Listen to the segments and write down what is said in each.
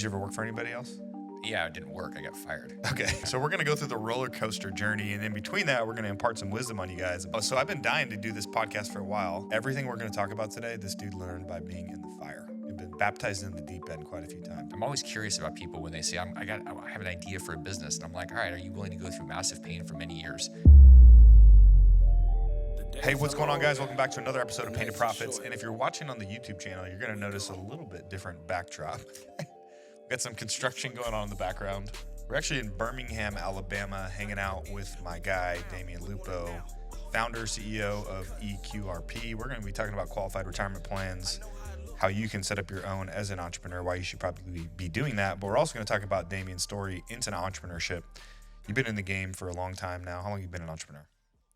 Did you ever work for anybody else? Yeah, it didn't work. I got fired. Okay, so we're going to go through the roller coaster journey, and in between that, we're going to impart some wisdom on you guys. So I've been dying to do this podcast for a while. Everything we're going to talk about today, this dude learned by being in the fire. He's been baptized in the deep end quite a few times. I'm always curious about people when they say, I have an idea for a business. And I'm like, all right, are you willing to go through massive pain for many years? Hey, what's going on, guys? Welcome back to another episode of Painted Profits. And if you're watching on the YouTube channel, you're going to notice a little bit different backdrop. We've got some construction going on in the background. We're actually in Birmingham, Alabama, hanging out with my guy, Damion Lupo, founder, CEO of EQRP. We're going to be talking about qualified retirement plans, how you can set up your own as an entrepreneur, why you should probably be doing that. But we're also going to talk about Damion's story into entrepreneurship. You've been in the game for a long time now. How long have you been an entrepreneur?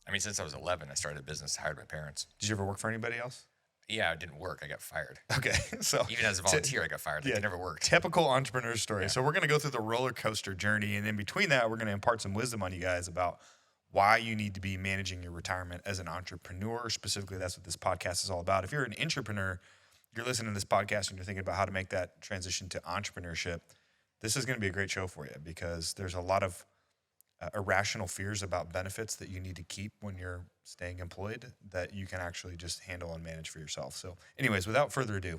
I mean, since I was 11, I started a business, hired my parents. Did you ever work for anybody else? Yeah, it didn't work. I got fired. Okay, so even as a volunteer, I got fired. It never worked. Typical entrepreneur story. Yeah. So we're going to go through the roller coaster journey, and in between that, we're going to impart some wisdom on you guys about why you need to be managing your retirement as an entrepreneur. Specifically, that's what this podcast is all about. If you're an entrepreneur, you're listening to this podcast and you're thinking about how to make that transition to entrepreneurship, this is going to be a great show for you because there's a lot of irrational fears about benefits that you need to keep when you're staying employed that you can actually just handle and manage for yourself. So anyways, without further ado,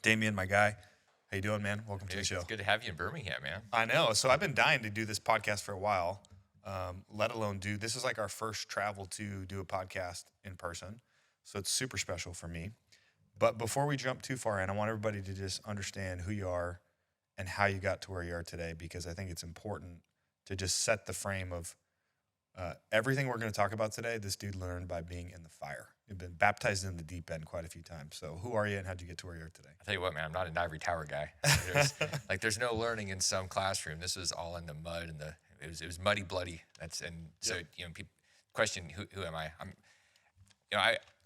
Damion, my guy, how you doing, man? Welcome to the show. It's good to have you in Birmingham, man. I know. So I've been dying to do this podcast for a while, let alone this is like our first travel to do a podcast in person. So it's super special for me. But before we jump too far in, I want everybody to just understand who you are and how you got to where you are today, because I think it's important to just set the frame of everything we're going to talk about today. This dude learned by being in the fire. You've been baptized in the deep end quite a few times. So who are you and how'd you get to where you are today? I'll tell you what, man, I'm not an ivory tower guy. There's no learning in some classroom. This was all in the mud and it was muddy, bloody. So people question who am I?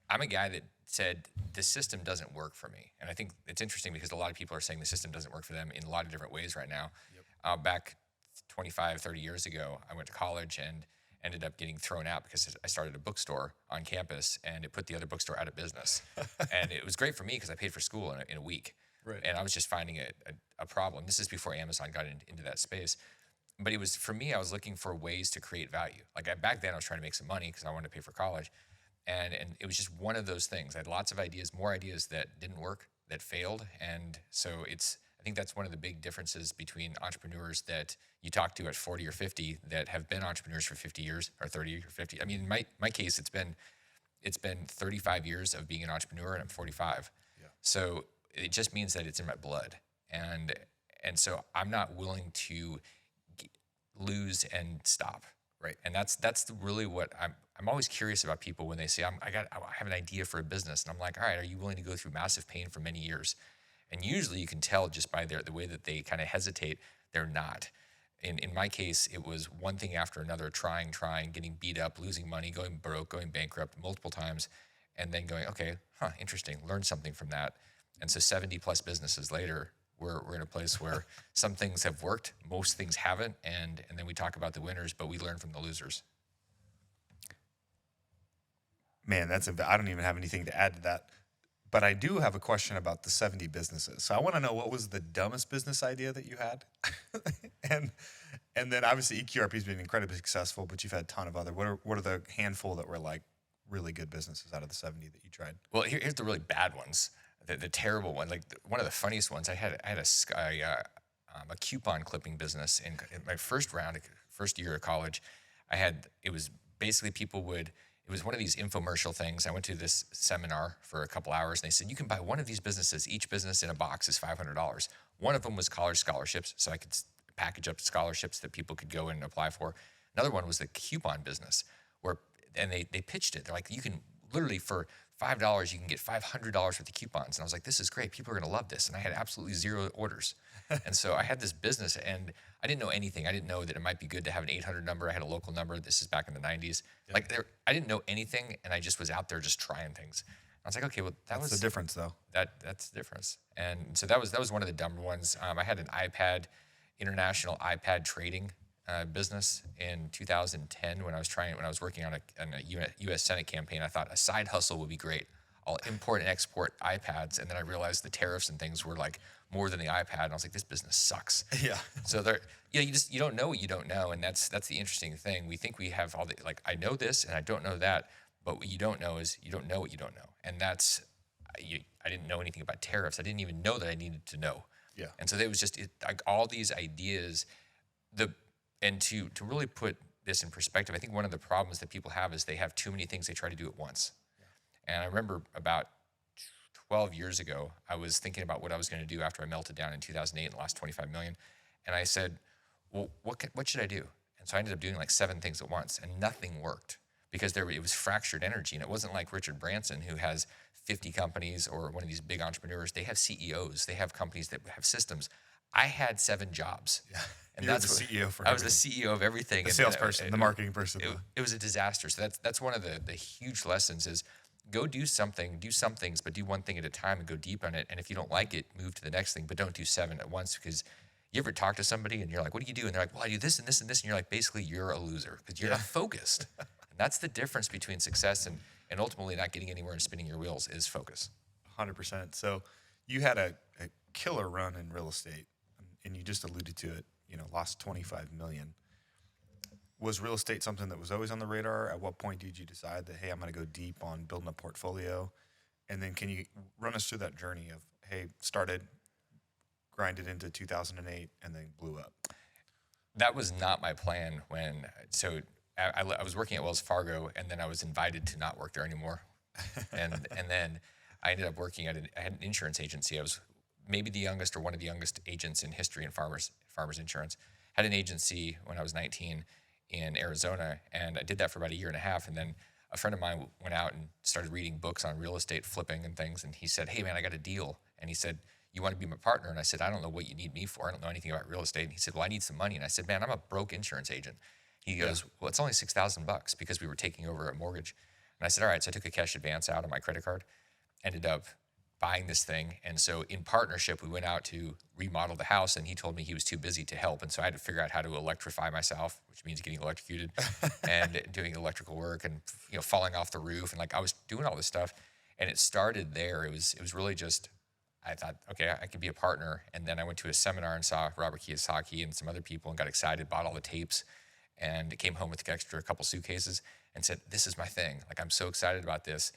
I'm a guy that said the system doesn't work for me. And I think it's interesting because a lot of people are saying the system doesn't work for them in a lot of different ways right now. Yep. Back 25, 30 years ago, I went to college and ended up getting thrown out because I started a bookstore on campus and it put the other bookstore out of business. And it was great for me because I paid for school in a week. Right. And I was just finding a problem. This is before Amazon got into that space. But it was, for me, I was looking for ways to create value. Back then I was trying to make some money because I wanted to pay for college. And it was just one of those things. I had lots of ideas, more ideas that didn't work, that failed. And so I think that's one of the big differences between entrepreneurs that you talk to at 40 or 50 that have been entrepreneurs for 50 years or 30 or 50. I mean, in my case, it's been 35 years of being an entrepreneur and I'm 45. Yeah. So it just means that it's in my blood. And so I'm not willing to lose and stop. Right. And that's really what I'm always curious about people when they say, I have an idea for a business. And I'm like, all right, are you willing to go through massive pain for many years? And usually you can tell just by the way that they kind of hesitate, they're not. In my case, it was one thing after another, trying, getting beat up, losing money, going broke, going bankrupt multiple times, and then going, okay, interesting, learn something from that. And so 70 plus businesses later, we're in a place where some things have worked, most things haven't, and then we talk about the winners, but we learn from the losers. Man, I don't even have anything to add to that. But I do have a question about the 70 businesses. So I want to know, what was the dumbest business idea that you had? and then obviously EQRP has been incredibly successful, but you've had a ton of other. What are the handful that were like really good businesses out of the 70 that you tried? Well, here's the really bad ones, the terrible one. One of the funniest ones, I had a coupon clipping business in my first year of college. It was basically it was one of these infomercial things. I went to this seminar for a couple hours, and they said, you can buy one of these businesses. Each business in a box is $500. One of them was college scholarships, so I could package up scholarships that people could go and apply for. Another one was the coupon business, and they pitched it. They're like, you can literally, for $5, you can get $500 worth of coupons. And I was like, this is great. People are going to love this. And I had absolutely zero orders. And so I had this business, and I didn't know anything. I didn't know that it might be good to have an 800 number. I had a local number. This is back in the 90s. Yeah. I didn't know anything, and I just was out there just trying things. I was like, okay, well, that's the difference, though. That's the difference. And so that was one of the dumber ones. I had an international iPad trading business in 2010 when I was working on a U.S. Senate campaign. I thought a side hustle would be great. I'll import and export iPads, and then I realized the tariffs and things were like more than the iPad. And I was like, this business sucks. Yeah. So you don't know what you don't know. And that's the interesting thing. We think we have all the, like, I know this and I don't know that, but what you don't know is you don't know what you don't know. And I didn't know anything about tariffs. I didn't even know that I needed to know. Yeah. And so it was just like all these ideas, and to really put this in perspective, I think one of the problems that people have is they have too many things they try to do at once. Yeah. And I remember about 12 years ago, I was thinking about what I was going to do after I melted down in 2008 and lost 25 million. And I said, well, what should I do? And so I ended up doing like 7 things at once, and nothing worked because it was fractured energy. And it wasn't like Richard Branson, who has 50 companies, or one of these big entrepreneurs. They have CEOs. They have companies that have systems. I had 7 jobs. Yeah. And You're the CEO for I was the CEO of everything. The salesperson, the marketing person. It was a disaster. So that's one of the huge lessons is go do some things, but do one thing at a time and go deep on it. And if you don't like it, move to the next thing, but don't do 7 at once, because you ever talk to somebody and you're like, what do you do? And they're like, well, I do this and this and this. And you're like, basically you're a loser because you're not focused. And that's the difference between success and ultimately not getting anywhere and spinning your wheels is focus. 100%. So you had a killer run in real estate, and you just alluded to it, lost 25 million. Was real estate something that was always on the radar? At what point did you decide that, hey, I'm going to go deep on building a portfolio? And then can you run us through that journey of, hey, started, grinded into 2008, and then blew up? That was not my plan I was working at Wells Fargo, and then I was invited to not work there anymore. And then I ended up working I had an insurance agency. I was maybe the youngest or one of the youngest agents in history in farmers insurance. Had an agency when I was 19 in Arizona, and I did that for about 1.5 years. And then a friend of mine went out and started reading books on real estate flipping and things. And he said, hey man, I got a deal. And he said, you want to be my partner? And I said, I don't know what you need me for. I don't know anything about real estate. And he said, well, I need some money. And I said, man, I'm a broke insurance agent. He goes, well, it's only $6,000 because we were taking over a mortgage. And I said, all right. So I took a cash advance out of my credit card, ended up buying this thing. And so in partnership, we went out to remodel the house, and he told me he was too busy to help. And so I had to figure out how to electrify myself, which means getting electrocuted and doing electrical work and, falling off the roof. And like, I was doing all this stuff, and it started there. It was really just, I thought, okay, I could be a partner. And then I went to a seminar and saw Robert Kiyosaki and some other people and got excited, bought all the tapes, and came home with a couple suitcases and said, this is my thing. Like, I'm so excited about this.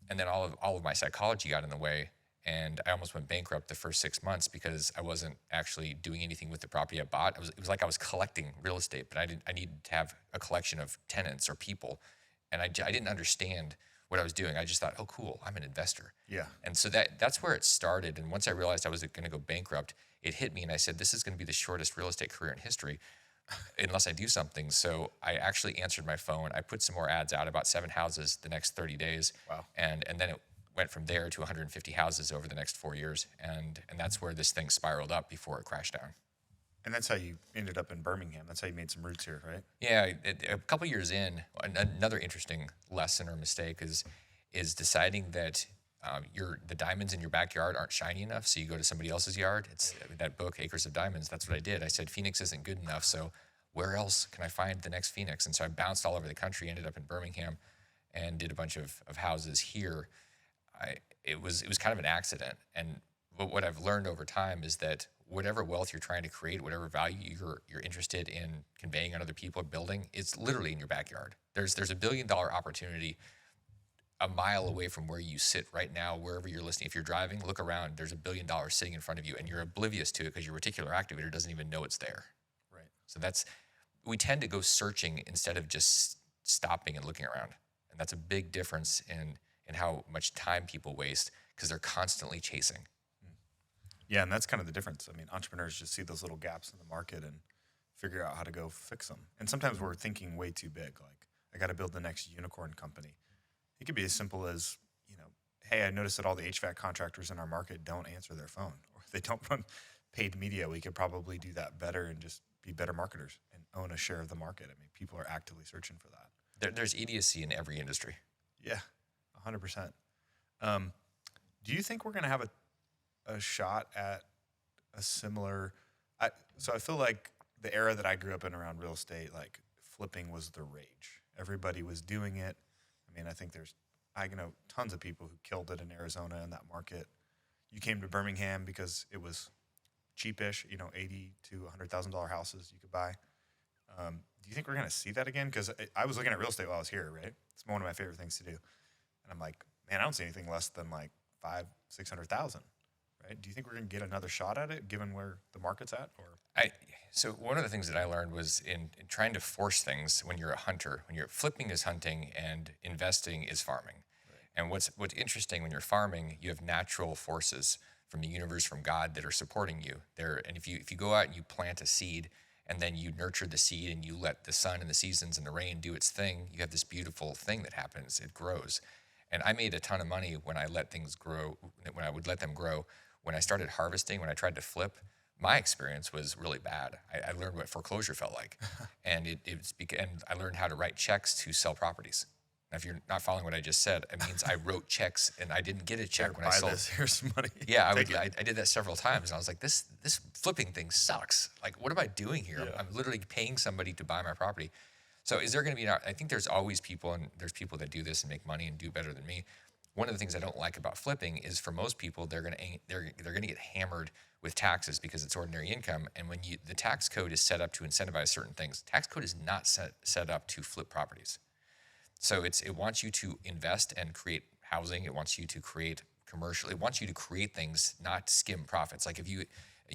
And then all of my psychology got in the way, and I almost went bankrupt the first 6 months because I wasn't actually doing anything with the property I bought. It was like I was collecting real estate, but I needed to have a collection of tenants or people, and I didn't understand what I was doing. I just thought, oh, cool, I'm an investor. Yeah. And so that's where it started. And once I realized I was going to go bankrupt, it hit me, and I said, this is going to be the shortest real estate career in history unless I do something. So I actually answered my phone. I put some more ads out, about 7 houses the next 30 days. Wow. And then it went from there to 150 houses over the next 4 years. And that's where this thing spiraled up before it crashed down. And that's how you ended up in Birmingham. That's how you made some roots here, right? Yeah. A couple years in, another interesting lesson or mistake is deciding that the diamonds in your backyard aren't shiny enough, so you go to somebody else's yard. It's that book, Acres of Diamonds. That's what I did. I said, Phoenix isn't good enough, so where else can I find the next Phoenix? And so I bounced all over the country, ended up in Birmingham, and did a bunch of houses here. It was kind of an accident. And what I've learned over time is that whatever wealth you're trying to create, whatever value you're interested in conveying on other people or building, it's literally in your backyard. There's $1 billion opportunity a mile away from where you sit right now, wherever you're listening. If you're driving, look around. There's $1 billion sitting in front of you, and you're oblivious to it because your reticular activator doesn't even know it's there. Right. So we tend to go searching instead of just stopping and looking around. And that's a big difference in how much time people waste because they're constantly chasing. Yeah, and that's kind of the difference. I mean, entrepreneurs just see those little gaps in the market and figure out how to go fix them. And sometimes we're thinking way too big, like, I got to build the next unicorn company. It could be as simple as, hey, I noticed that all the HVAC contractors in our market don't answer their phone, or they don't run paid media. We could probably do that better and just be better marketers and own a share of the market. I mean, people are actively searching for that. There's idiocy in every industry. Yeah, 100%. Do you think we're going to have a shot at a similar... So I feel like the era that I grew up in around real estate, like flipping was the rage. Everybody was doing it. I mean, I know tons of people who killed it in Arizona in that market. You came to Birmingham because it was cheapish, $80,000 to $100,000 houses you could buy. Do you think we're going to see that again? Because I was looking at real estate while I was here, right? It's one of my favorite things to do. And I'm like, man, I don't see anything less than like 500,000-600,000, right? Do you think we're going to get another shot at it given where the market's at? Or So one of the things that I learned was in trying to force things when you're a hunter, when you're flipping is hunting and investing is farming. Right. And what's interesting when you're farming, you have natural forces from the universe, from God, that are supporting you there. And if you go out and you plant a seed and then you nurture the seed and you let the sun and the seasons and the rain do its thing, you have this beautiful thing that happens. It grows. And I made a ton of money when I let things grow, when I would let them grow. When I started harvesting, when I tried to flip, my experience was really bad. I learned what foreclosure felt like. And and I learned how to write checks to sell properties. Now, if you're not following what I just said, it means I wrote checks and I didn't get a check when I sold. Here's some money. Yeah, I did that several times. And I was like, this flipping thing sucks. Like, what am I doing here? Yeah. I'm literally paying somebody to buy my property. So is there going to be, I think there's always people, and there's people that do this and make money and do better than me. One of the things I don't like about flipping is, for most people, they're going to get hammered with taxes because it's ordinary income. And when the tax code is set up to incentivize certain things, tax code is not set up to flip properties. So it wants you to invest and create housing. It wants you to create commercial. It wants you to create things, not skim profits. Like if you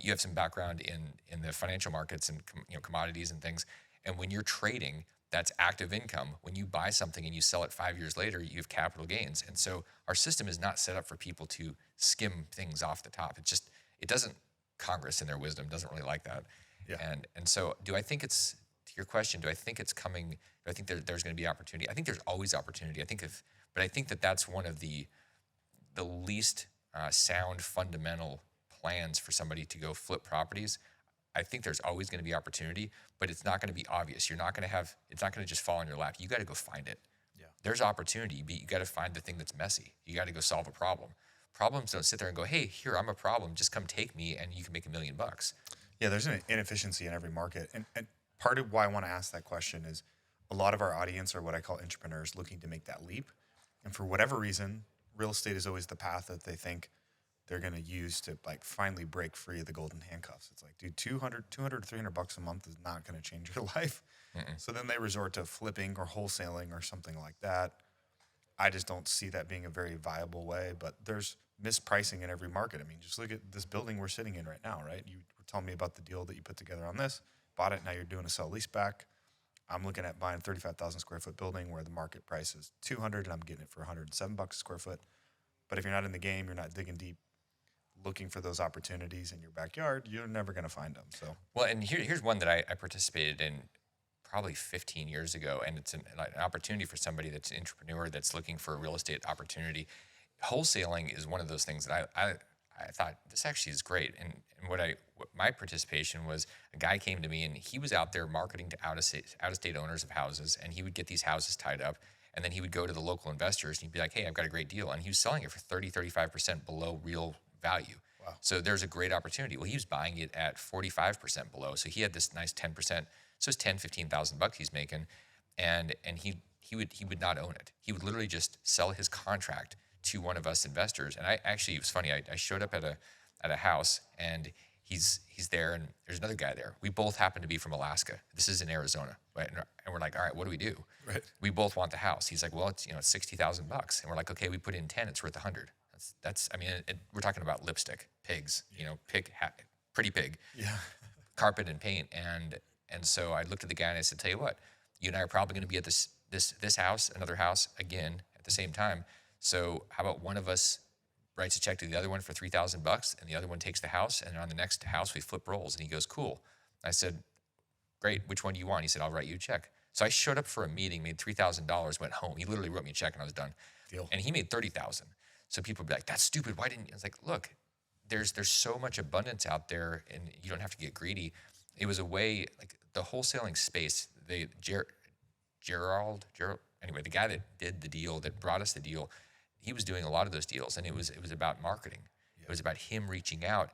have some background in the financial markets and commodities and things, and when you're trading, that's active income. When you buy something and you sell it 5 years later, you have capital gains. And so our system is not set up for people to skim things off the top. It doesn't. Congress, in their wisdom, doesn't really like that. Yeah. And so, do I think it's, to your question, do I think it's coming? Do I think there's going to be opportunity? I think there's always opportunity. But I think that's one of the least sound fundamental plans for somebody to go flip properties. I think there's always going to be opportunity, but it's not going to be obvious. It's not going to just fall in your lap. You got to go find it. Yeah. There's opportunity, but you got to find the thing that's messy. You got to go solve a problem. Problems don't sit there and go, hey, here, I'm a problem. Just come take me and you can make $1 million. Yeah, there's an inefficiency in every market. And part of why I want to ask that question is a lot of our audience are what I call entrepreneurs looking to make that leap. And for whatever reason, real estate is always the path that they think they're going to use to like finally break free of the golden handcuffs. It's like, dude, $200 to $300 a month is not going to change your life. Mm-mm. So then they resort to flipping or wholesaling or something like that. I just don't see that being a very viable way, but there's mispricing in every market. I mean, just look at this building we're sitting in right now, right? You were telling me about the deal that you put together on this, bought it, now you're doing a sell lease back. I'm looking at buying a 35,000 square foot building where the market price is 200 and I'm getting it for $107 a square foot. But if you're not in the game, you're not digging deep, looking for those opportunities in your backyard, you're never going to find them. So, well, and here's one that I participated in probably 15 years ago, and it's an opportunity for somebody that's an entrepreneur that's looking for a real estate opportunity. Wholesaling is one of those things that I thought, this actually is great. And what my participation was, a guy came to me and he was out there marketing to out-of-state owners of houses, and he would get these houses tied up, and then he would go to the local investors and he'd be like, hey, I've got a great deal. And he was selling it for 35% below real value. Wow. So there's a great opportunity. Well, he was buying it at 45% below. So he had this nice 10%. So it's $10,000-$15,000 he's making. And he would not own it. He would literally just sell his contract to one of us investors. And it was funny. I showed up at a house and he's there and there's another guy there. We both happen to be from Alaska. This is in Arizona. Right? And we're like, all right, what do we do? Right. We both want the house. He's like, well, it's $60,000. And we're like, okay, we put in 10, it's worth 100. We're talking about lipstick, pigs, pretty pig, yeah, carpet and paint. And so I looked at the guy and I said, tell you what, you and I are probably going to be at this house, another house again at the same time. So how about one of us writes a check to the other one for $3,000 and the other one takes the house, and on the next house we flip roles. And he goes, cool. I said, great. Which one do you want? He said, I'll write you a check. So I showed up for a meeting, made $3,000, went home. He literally wrote me a check and I was done. Deal. And he made $30,000. So people would be like, that's stupid. Why didn't you? I was like, look, there's so much abundance out there and you don't have to get greedy. It was a way, like the wholesaling space, Gerald, anyway, the guy that did the deal, that brought us the deal, he was doing a lot of those deals, and it was about marketing. Yeah. It was about him reaching out.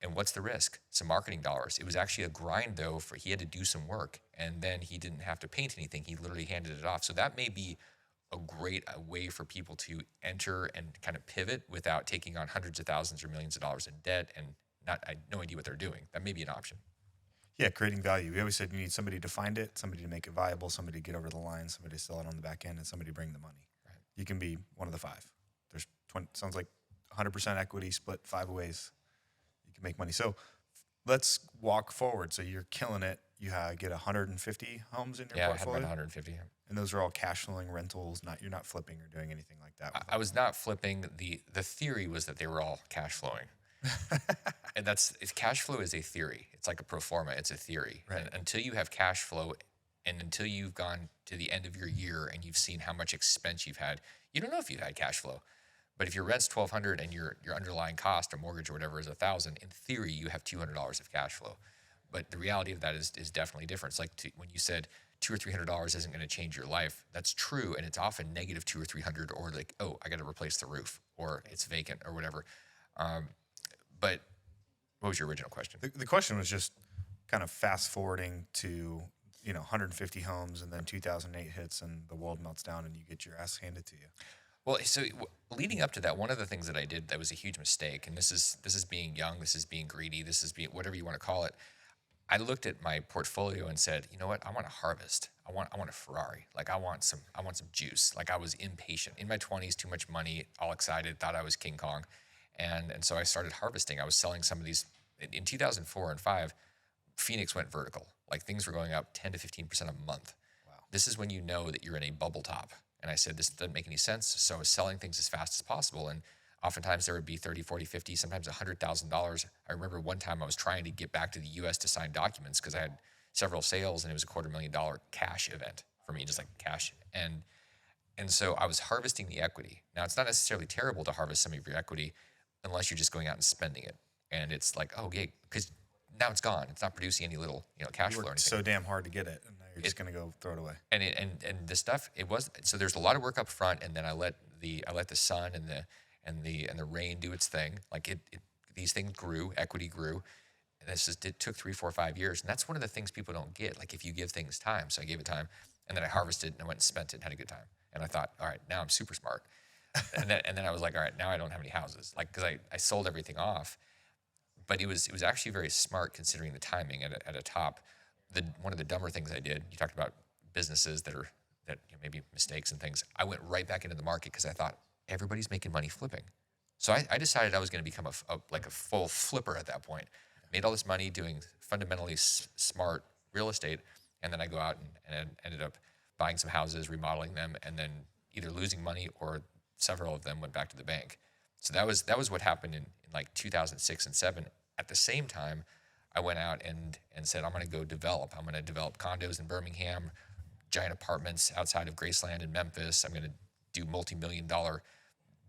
And what's the risk? Some marketing dollars. It was actually a grind, though, for he had to do some work, and then he didn't have to paint anything. He literally handed it off. So that may be a great way for people to enter and kind of pivot without taking on hundreds of thousands or millions of dollars in debt and I had no idea what they're doing. That may be an option. Yeah, creating value. We always said you need somebody to find it, somebody to make it viable, somebody to get over the line, somebody to sell it on the back end, and somebody to bring the money. Right. You can be one of the five. There's 20, sounds like 100% equity split 5 ways. You can make money. So let's walk forward. So you're killing it. You get 150 homes in your Yeah, portfolio. I had about 150. And those are all cash flowing rentals. You're not flipping or doing anything like that. I was not flipping. The theory was that they were all cash flowing. And cash flow is a theory. It's like a pro forma. It's a theory. Right. And until you have cash flow and until you've gone to the end of your year and you've seen how much expense you've had, you don't know if you've had cash flow. But if your rent's $1,200 and your underlying cost or mortgage or whatever is $1,000, in theory, you have $200 of cash flow. But the reality of that is definitely different. It's like when you said $200 or $300 isn't going to change your life. That's true, and it's often negative $200 or $300, or like, oh, I got to replace the roof, or it's vacant, or whatever. But what was your original question? The question was just kind of fast forwarding to 150 homes, and then 2008 hits, and the world melts down, and you get your ass handed to you. Well, so leading up to that, one of the things that I did that was a huge mistake, and this is being young, this is being greedy, this is being whatever you want to call it. I looked at my portfolio and said, you know what? I want to harvest. I want a Ferrari. Like I want some juice. Like I was impatient in my 20s, too much money, all excited, thought I was King Kong, and so I started harvesting. I was selling some of these in 2004 and 5. Phoenix went vertical. Like things were going up 10 to 15% a month. Wow. This is when you know that you're in a bubble top. And I said, this doesn't make any sense. So I was selling things as fast as possible. And oftentimes there would be 30, 40, 50, sometimes $100,000. I remember one time I was trying to get back to the U.S. to sign documents because I had several sales and it was a $250,000 cash event for me, just like cash. And so I was harvesting the equity. Now, it's not necessarily terrible to harvest some of your equity unless you're just going out and spending it. And it's like, oh, yeah, because now it's gone. It's not producing any little cash flow or anything. So damn hard to get it, and now you're just going to go throw it away. And the stuff, it was, so there's a lot of work up front, and then I let the sun and the rain do its thing. Like these things grew, equity grew. And it took 3, 4, 5 years. And that's one of the things people don't get. Like if you give things time. So I gave it time, and then I harvested and I went and spent it and had a good time. And I thought, all right, now I'm super smart. and then I was like, all right, now I don't have any houses. Like, cause I sold everything off, but it was actually very smart considering the timing at a top. One of the dumber things I did, you talked about businesses that maybe mistakes and things. I went right back into the market because I thought everybody's making money flipping. So I decided I was going to become a full flipper at that point. Made all this money doing fundamentally smart real estate, and then I go out and ended up buying some houses, remodeling them, and then either losing money or several of them went back to the bank. So that was what happened in like 2006 and 7. At the same time, I went out and said, I'm going to go develop. I'm going to develop condos in Birmingham, giant apartments outside of Graceland in Memphis. I'm going to do multi-million-dollar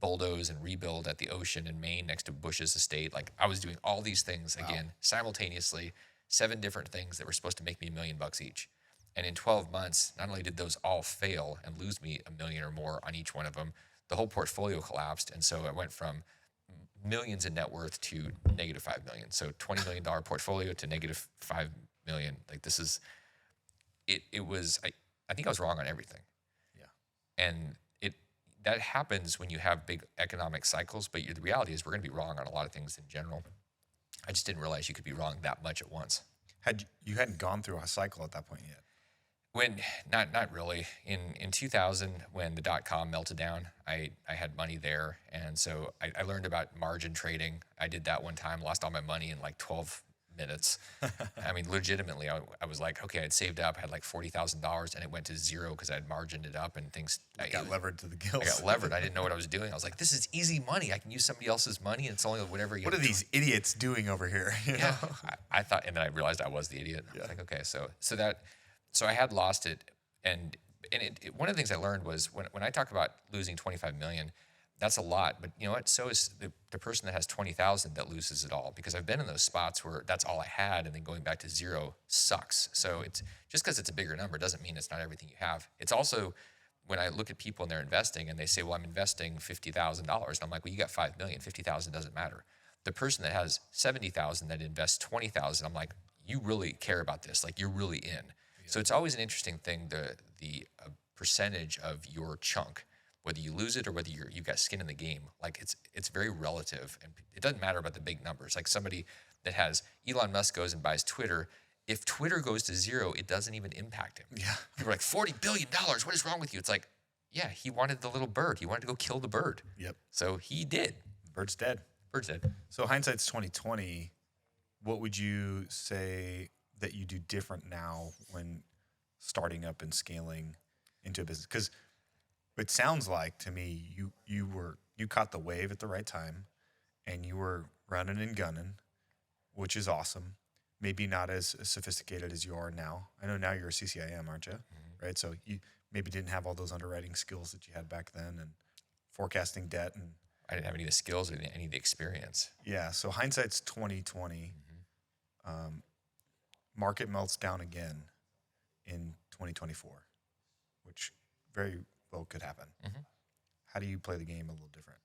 bulldoze and rebuild at the ocean in Maine next to Bush's estate. Like I was doing all these things again simultaneously, 7 different things that were supposed to make me $1 million each. And in 12 months, not only did those all fail and lose me $1 million or more on each one of them, the whole portfolio collapsed. And so I went from millions in net worth to negative $5 million. So $20 million portfolio to negative $5 million. Like this is, it was, I think I was wrong on everything. Yeah. And that happens when you have big economic cycles, but the reality is we're going to be wrong on a lot of things in general. I just didn't realize you could be wrong that much at once. You hadn't gone through a cycle at that point yet? Not really. In 2000, when the .com melted down, I had money there, and so I learned about margin trading. I did that one time, lost all my money in like 12 minutes. I mean, legitimately, I was like, okay, I'd saved up, had like $40,000, and it went to zero because I had margined it up and things. I got levered to the gills. I got levered. I didn't know what I was doing. I was like, this is easy money. I can use somebody else's money, and it's only whatever you. What are these idiots doing over here? Yeah, I thought, and then I realized I was the idiot. I was like, okay, so I had lost it, and one of the things I learned was when I talk about losing 25 million. That's a lot, but you know what? So is the person that has 20,000 that loses it all, because I've been in those spots where that's all I had, and then going back to zero sucks. So it's just because it's a bigger number doesn't mean it's not everything you have. It's also when I look at people and they're investing and they say, well, I'm investing $50,000. And I'm like, well, you got 5 million, 50,000 doesn't matter. The person that has 70,000 that invests 20,000, I'm like, you really care about this. Like you're really in. Yeah. So it's always an interesting thing, the percentage of your chunk. Whether you lose it or whether you've got skin in the game, like it's very relative, and it doesn't matter about the big numbers. Like somebody that has Elon Musk goes and buys Twitter. If Twitter goes to zero, it doesn't even impact him. Yeah. People are like, $40 billion, what is wrong with you? It's like, yeah, he wanted the little bird. He wanted to go kill the bird. Yep. So he did. Bird's dead. Bird's dead. So hindsight's 2020. What would you say that you do different now when starting up and scaling into a business? Because it sounds like to me you caught the wave at the right time, and you were running and gunning, which is awesome. Maybe not as sophisticated as you are now. I know now you're a CCIM, aren't you? Mm-hmm. Right. So you maybe didn't have all those underwriting skills that you had back then, and forecasting debt, and I didn't have any of the skills or any of the experience. Yeah. So hindsight's 2020. Market melts down again in 2024, which very well could happen. Mm-hmm. How do you play the game a little different?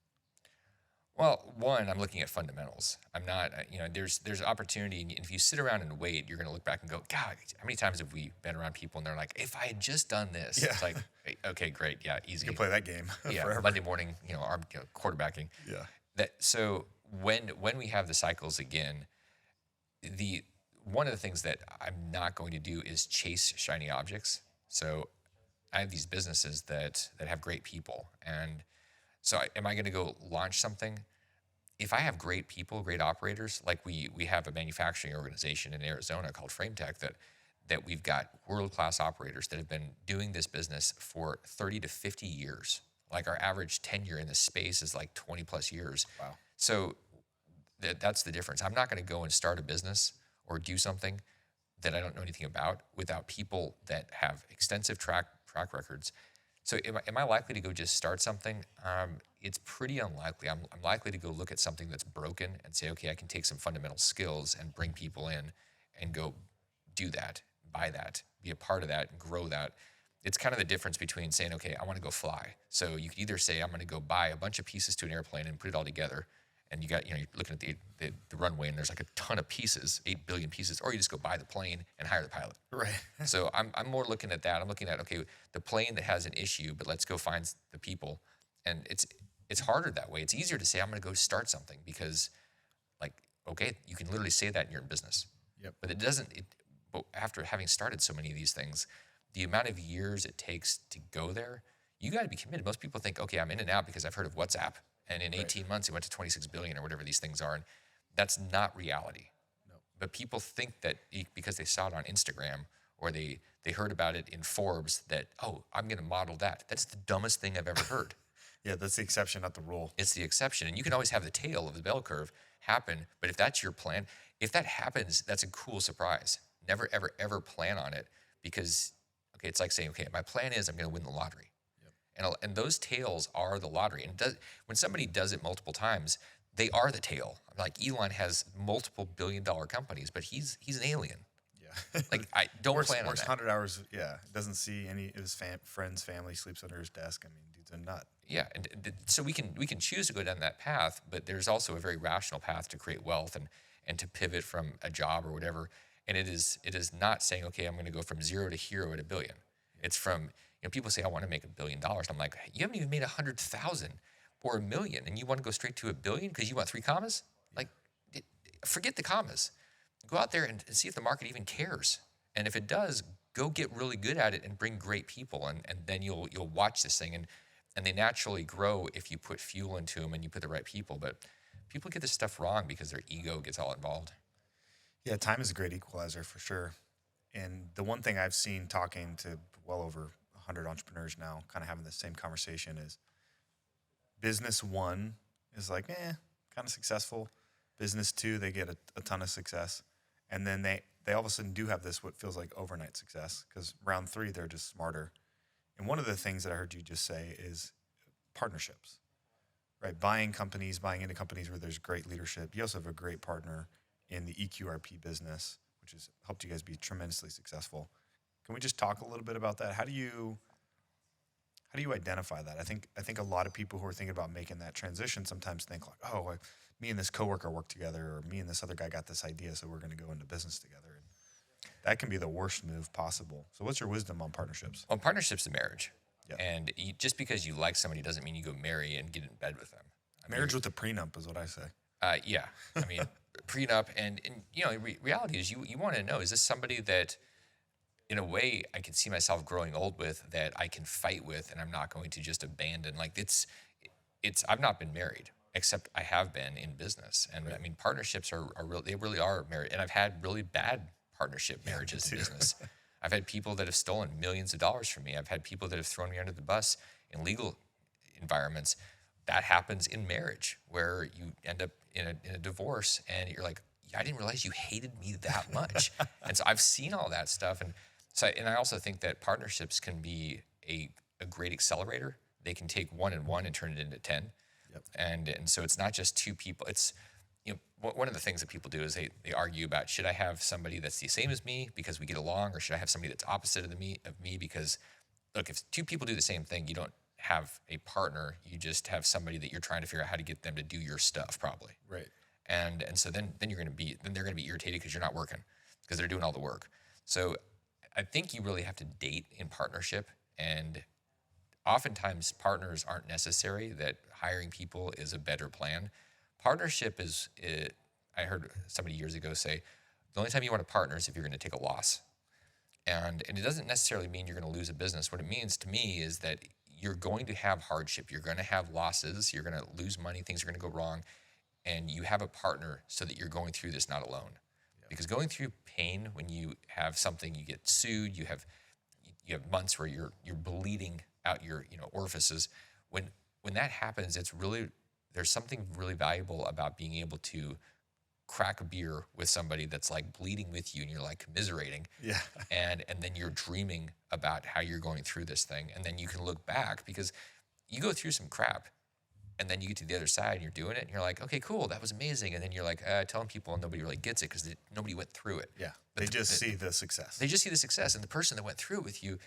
Well, one, I'm looking at fundamentals. I'm not, there's opportunity. And if you sit around and wait, you're going to look back and go, God, how many times have we been around people and they're like, if I had just done this, It's like, hey, okay, great. Yeah, easy. You can play that game forever. Monday morning, quarterbacking. Yeah. So when we have the cycles again, one of the things that I'm not going to do is chase shiny objects. So I have these businesses that have great people. And so am I going to go launch something? If I have great people, great operators, like we have a manufacturing organization in Arizona called FrameTech that we've got world-class operators that have been doing this business for 30 to 50 years. Like our average tenure in this space is like 20 plus years. Wow. So that's the difference. I'm not going to go and start a business or do something that I don't know anything about without people that have extensive track records. So am I likely to go just start something? It's pretty unlikely. I'm likely to go look at something that's broken and say, okay, I can take some fundamental skills and bring people in and go do that, buy that, be a part of that, and grow that. It's kind of the difference between saying, okay, I want to go fly. So you could either say, I'm going to go buy a bunch of pieces to an airplane and put it all together. And you're looking at the runway and there's like a ton of pieces, 8 billion pieces, or you just go buy the plane and hire the pilot. Right. So I'm more looking at that. I'm looking at, okay, the plane that has an issue, but let's go find the people. And it's harder that way. It's easier to say, I'm going to go start something because, like, okay, you can literally say that in your business. Yep. But but after having started so many of these things, the amount of years it takes to go there, you got to be committed. Most people think, okay, I'm in and out because I've heard of WhatsApp. And in 18 months, it went to 26 billion or whatever these things are. And that's not reality. No. But people think that because they saw it on Instagram or they heard about it in Forbes that, oh, I'm going to model that. That's the dumbest thing I've ever heard. Yeah, that's the exception, not the rule. It's the exception. And you can always have the tail of the bell curve happen. But if that's your plan, if that happens, that's a cool surprise. Never, ever, ever plan on it because, okay, it's like saying, okay, my plan is I'm going to win the lottery. And those tails are the lottery. And when somebody does it multiple times, they are the tail. Like Elon has multiple billion-dollar companies, but he's an alien. Yeah. Like I don't plan on that. Works 100 hours. Yeah. Doesn't see any of his friends, family, sleeps under his desk. I mean, dude's a nut. Yeah. And so we can choose to go down that path, but there's also a very rational path to create wealth and to pivot from a job or whatever. And it is not saying, okay, I'm going to go from zero to hero at $1 billion. It's from, people say, I want to make $1 billion. I'm like, you haven't even made 100,000 or $1 million, and you want to go straight to $1 billion because you want 3 commas? Like, forget the commas. Go out there and see if the market even cares. And if it does, go get really good at it and bring great people, and then you'll watch this thing. And they naturally grow if you put fuel into them and you put the right people. But people get this stuff wrong because their ego gets all involved. Yeah, time is a great equalizer for sure. And the one thing I've seen talking to well over 100 entrepreneurs now, kind of having the same conversation, is business 1 is like, kind of successful. Business 2, they get a ton of success. And then they all of a sudden do have this, what feels like overnight success, because round 3, they're just smarter. And one of the things that I heard you just say is partnerships, right? Buying into companies where there's great leadership. You also have a great partner in the EQRP business, which has helped you guys be tremendously successful. Can we just talk a little bit about that? How do you identify that? I think a lot of people who are thinking about making that transition sometimes think like, oh, me and this coworker work together, or me and this other guy got this idea, so we're going to go into business together. And that can be the worst move possible. So what's your wisdom on partnerships? Well, partnership's a marriage. Yeah. And just because you like somebody doesn't mean you go marry and get in bed with them. Marriage with a prenup is what I say. Yeah. I mean, prenup, and you know, reality is you want to know, is this somebody that, in a way, I can see myself growing old with, that I can fight with, and I'm not going to just abandon. Like I've not been married, except I have been in business, and I mean, partnerships are real. They really are married, and I've had really bad partnership marriages in business. I've had people that have stolen millions of dollars from me. I've had people that have thrown me under the bus in legal environments. That happens in marriage, where you end up in a divorce, and you're like, I didn't realize you hated me that much. And so I've seen all that stuff, and I also think that partnerships can be a great accelerator. They can take 1 and 1 and turn it into 10. Yep. And so it's not just two people. It's, you know, one of the things that people do is they argue about, should I have somebody that's the same as me because we get along, or should I have somebody that's opposite of me because, look, if two people do the same thing, you don't have a partner. You just have somebody that you're trying to figure out how to get them to do your stuff, probably. Right. And so then they're going to be irritated because you're not working, because they're doing all the work. So I think you really have to date in partnership, and oftentimes partners aren't necessary. That hiring people is a better plan. Partnership is. I heard somebody years ago say, the only time you want a partner is if you're going to take a loss, and it doesn't necessarily mean you're going to lose a business. What it means to me is that you're going to have hardship. You're going to have losses. You're going to lose money. Things are going to go wrong. And you have a partner so that you're going through this not alone. Yeah. Because going through pain, when you have something, you get sued, you have months where you're bleeding out your orifices. When that happens, there's something really valuable about being able to crack a beer with somebody that's like bleeding with you, and you're like commiserating. Yeah. And then you're dreaming about how you're going through this thing. And then you can look back, because you go through some crap, and then you get to the other side and you're doing it, and you're like, okay, cool, that was amazing. And then you're like telling people, and nobody really gets it because nobody went through it. Yeah. They just see the success. They just see the success. And the person that went through it with you,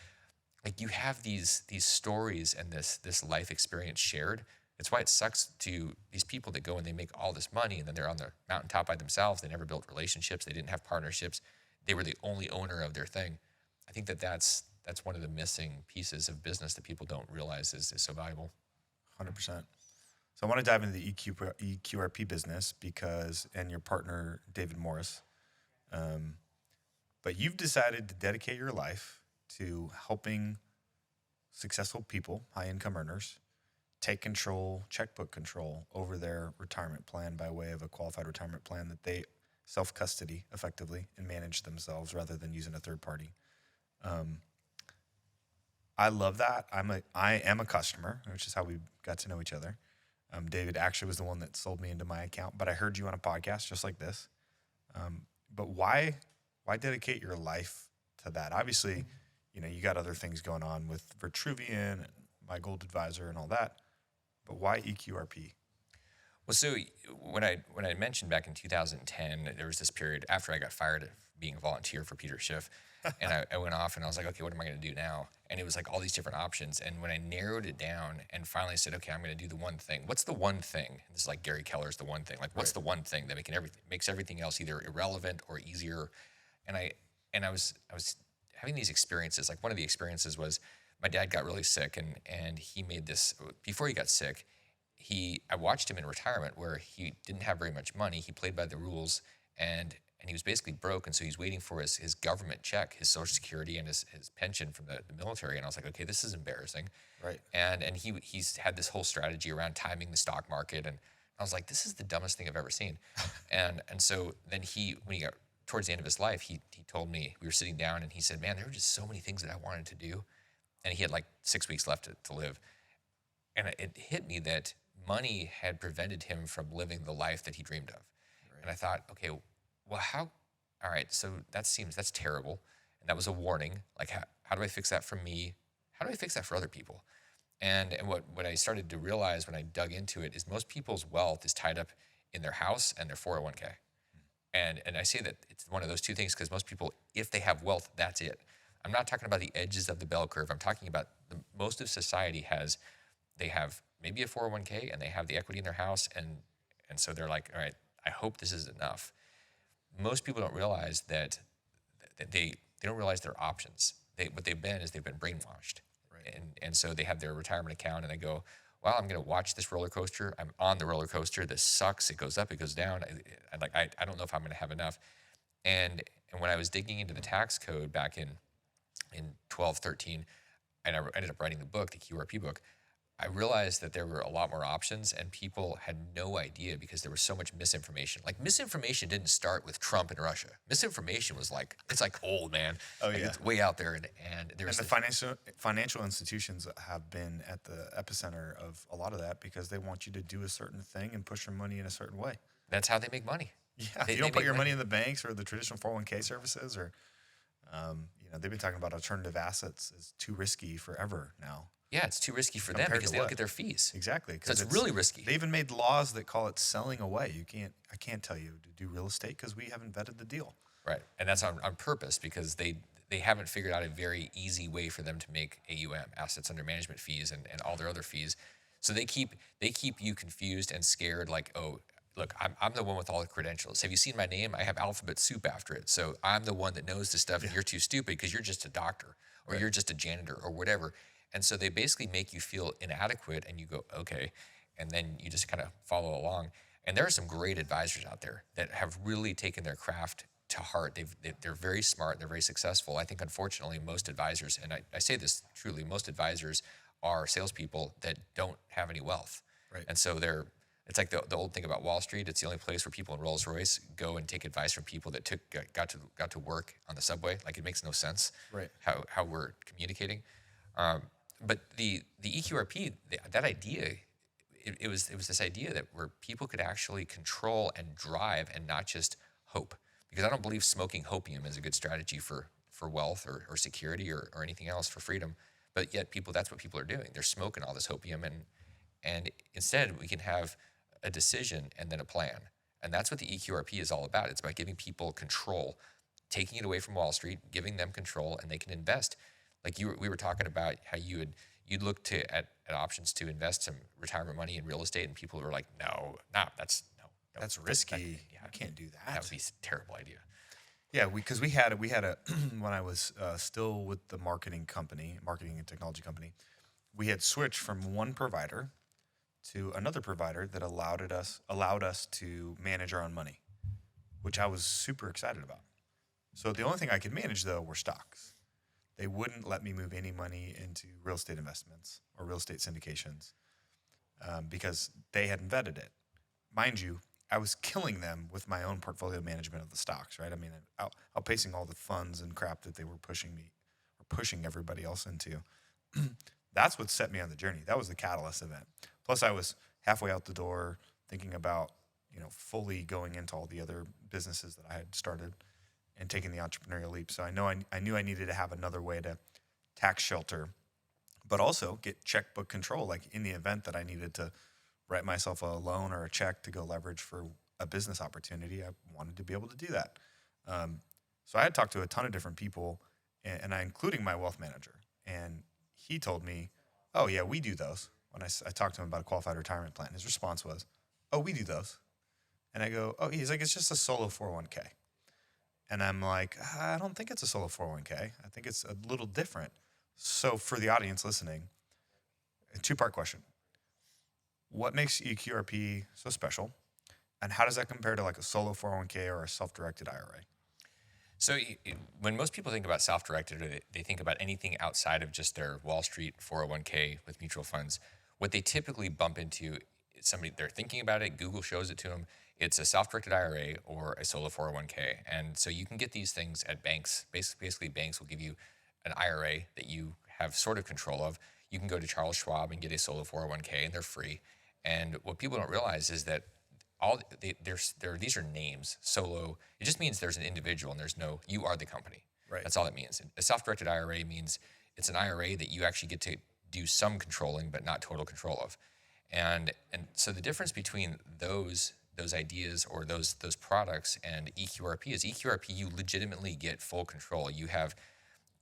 like, you have these stories and this life experience shared. It's why it sucks to these people that go and they make all this money, and then they're on the mountaintop by themselves. They never built relationships. They didn't have partnerships. They were the only owner of their thing. I think that's one of the missing pieces of business that people don't realize is so valuable. 100%. So I want to dive into the EQRP business and your partner, David Morris. But you've decided to dedicate your life to helping successful people, high-income earners, take control, checkbook control over their retirement plan by way of a qualified retirement plan that they self-custody effectively and manage themselves rather than using a third party. I love that. I am a customer, which is how we got to know each other. David actually was the one that sold me into my account, but I heard you on a podcast just like this. But why dedicate your life to that? Obviously, you got other things going on with Vitruvian and My Gold Advisor and all that, but why EQRP? Well, so when I mentioned back in 2010, there was this period after I got fired of being a volunteer for Peter Schiff, and I went off and I was like, okay, what am I going to do now? And it was like all these different options. And when I narrowed it down and finally said, okay, I'm going to do the one thing. What's the one thing? And this is like Gary Keller's the one thing. Like, what's the one thing that makes everything else either irrelevant or easier? And I was having these experiences. Like, one of the experiences was my dad got really sick, and he made this, before he got sick, I watched him in retirement where he didn't have very much money. He played by the rules, and he was basically broke, and so he's waiting for his government check, his Social Security and his pension from the military. And I was like, okay, this is embarrassing. Right. And he's had this whole strategy around timing the stock market, and I was like, this is the dumbest thing I've ever seen. and so then when he got towards the end of his life, he told me, we were sitting down, and he said, man, there were just so many things that I wanted to do. And he had like 6 weeks left to live. And it hit me that money had prevented him from living the life that he dreamed of. Right. And I thought, okay, well, all right, so that's terrible. And that was a warning. Like, how do I fix that for me? How do I fix that for other people? And what I started to realize when I dug into it is most people's wealth is tied up in their house and their 401k. And I say that it's one of those two things because most people, if they have wealth, that's it. I'm not talking about the edges of the bell curve. I'm talking about most of society they have maybe a 401k and they have the equity in their house. And so they're like, all right, I hope this is enough. Most people don't realize that they don't realize their options. What they've been brainwashed. Right. And so they have their retirement account, and I go, well, I'm going to watch this roller coaster. I'm on the roller coaster. This sucks. It goes up, it goes down. I don't know if I'm going to have enough. And when I was digging into the tax code back in 12, 13, and I ended up writing the book, the EQRP book, I realized that there were a lot more options, and people had no idea because there was so much misinformation. Like, misinformation didn't start with Trump and Russia. Misinformation was like, it's like old, man. Oh, like, yeah. it's way out there. And there's And the financial institutions have been at the epicenter of a lot of that because they want you to do a certain thing and push your money in a certain way. That's how they make money. Yeah, They you don't put make your money in the banks or the traditional 401k services, or they've been talking about alternative assets is too risky forever now. Yeah, it's too risky for them Compared because to they don't what? get their fees. Exactly, So it's really risky. They even made laws that call it selling away. I can't tell you to do real estate because we haven't vetted the deal. Right, and that's on purpose because they haven't figured out a very easy way for them to make AUM, assets under management fees, and all their other fees. So they keep you confused and scared. Like, oh, look, I'm the one with all the credentials. Have you seen my name? I have alphabet soup after it. So I'm the one that knows this stuff, and you're too stupid because you're just a doctor or you're just a janitor or whatever. And so they basically make you feel inadequate, and you go, okay, and then you just kind of follow along. And there are some great advisors out there that have really taken their craft to heart. They're very smart. They're very successful. I think, unfortunately, most advisors, and I say this truly, most advisors are salespeople that don't have any wealth. Right. And so it's like the old thing about Wall Street. It's the only place where people in Rolls Royce go and take advice from people that got to work on the subway. Like, it makes no sense. Right. How we're communicating. But the EQRP, that idea, it was this idea that where people could actually control and drive and not just hope. Because I don't believe smoking hopium is a good strategy for wealth or security or anything else, for freedom. But yet that's what people are doing. They're smoking all this hopium, and instead we can have a decision and then a plan. And that's what the EQRP is all about. It's about giving people control, taking it away from Wall Street, giving them control, and they can invest. Like we were talking about how you'd look at options to invest some retirement money in real estate, and people were like, no, that's risky. I can't do that. That would be a terrible idea. Yeah, because we had a when I was still with the marketing and technology company, we had switched from one provider to another provider that allowed us to manage our own money, which I was super excited about. So the only thing I could manage, though, were stocks. They wouldn't let me move any money into real estate investments or real estate syndications because they hadn't vetted it. Mind you, I was killing them with my own portfolio management of the stocks, right? I mean, outpacing all the funds and crap that they were pushing everybody else into. That's what set me on the journey. That was the catalyst event. Plus, I was halfway out the door thinking about, fully going into all the other businesses that I had started and taking the entrepreneurial leap. So I knew I needed to have another way to tax shelter, but also get checkbook control. Like, in the event that I needed to write myself a loan or a check to go leverage for a business opportunity, I wanted to be able to do that. So I had talked to a ton of different people, and including my wealth manager. And he told me, oh, yeah, we do those. When I talked to him about a qualified retirement plan, his response was, oh, we do those. And I go, oh, he's like, it's just a solo 401k. And I'm like, I don't think it's a solo 401k. I think it's a little different. So for the audience listening, a two-part question. What makes EQRP so special? And how does that compare to like a solo 401k or a self-directed IRA? So when most people think about self-directed, they think about anything outside of just their Wall Street 401k with mutual funds. What they typically bump into, they're thinking about it, Google shows it to them, it's a self-directed IRA or a solo 401k. And so you can get these things at banks. Basically, banks will give you an IRA that you have sort of control of. You can go to Charles Schwab and get a solo 401k, and they're free. And what people don't realize is that these are names. Solo, it just means there's an individual and there's no, you are the company. Right. That's all it means. A self-directed IRA means it's an IRA that you actually get to do some controlling, but not total control of. And so the difference between those ideas or those products and EQRP is EQRP, you legitimately get full control. You have,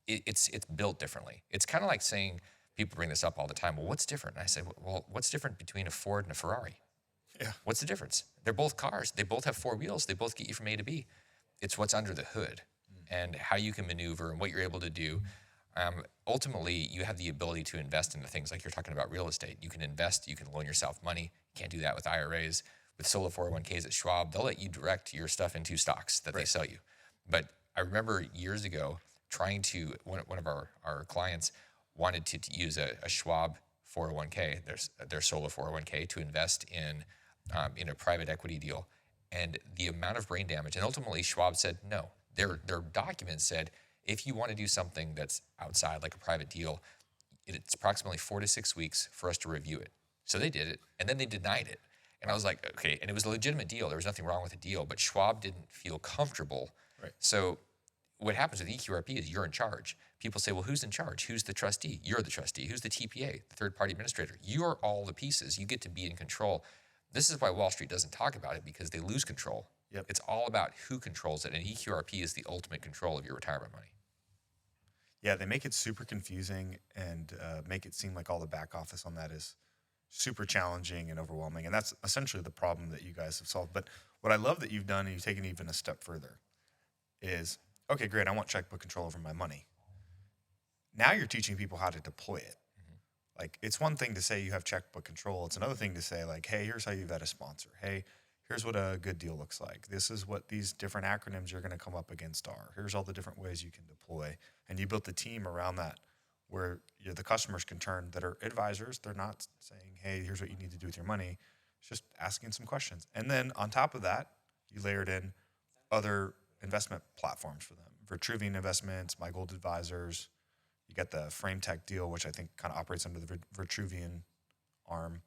it's built differently. It's kind of like saying, people bring this up all the time, well, what's different? And I say, well, what's different between a Ford and a Ferrari? Yeah. What's the difference? They're both cars. They both have four wheels. They both get you from A to B. It's what's under the hood and how you can maneuver and what you're able to do. Ultimately, you have the ability to invest into things like you're talking about real estate. You can invest, you can loan yourself money. You can't do that with IRAs. With solo 401ks at Schwab, they'll let you direct your stuff into stocks that they sell you. But I remember years ago trying to, one of our clients wanted to use a Schwab 401k, their solo 401k, to invest in a private equity deal. And the amount of brain damage, and ultimately Schwab said no. Their document said, if you want to do something that's outside, like a private deal, it's approximately 4 to 6 weeks for us to review it. So they did it, and then they denied it. And I was like, okay, and it was a legitimate deal. There was nothing wrong with the deal, but Schwab didn't feel comfortable. Right. So what happens with EQRP is you're in charge. People say, well, who's in charge? Who's the trustee? You're the trustee. Who's the TPA, the third-party administrator? You're all the pieces. You get to be in control. This is why Wall Street doesn't talk about it, because they lose control. Yep. It's all about who controls it, and EQRP is the ultimate control of your retirement money. Yeah, they make it super confusing and make it seem like all the back office on that is super challenging and overwhelming. And that's essentially the problem that you guys have solved. But what I love that you've done, and you've taken even a step further, is, okay, great, I want checkbook control over my money. Now you're teaching people how to deploy it. Like, it's one thing to say you have checkbook control. It's another thing to say, like, hey, here's how you vet a sponsor. Hey, here's what a good deal looks like. This is what these different acronyms you're going to come up against are. Here's all the different ways you can deploy. And you built the team around that, where the customers can turn, that are advisors. They're not saying, hey, here's what you need to do with your money. It's just asking some questions. And then on top of that, you layered in other investment platforms for them. Vitruvian Investments, My Gold Advisors. You got the Frame Tech deal, which I think kind of operates under the Vitruvian arm.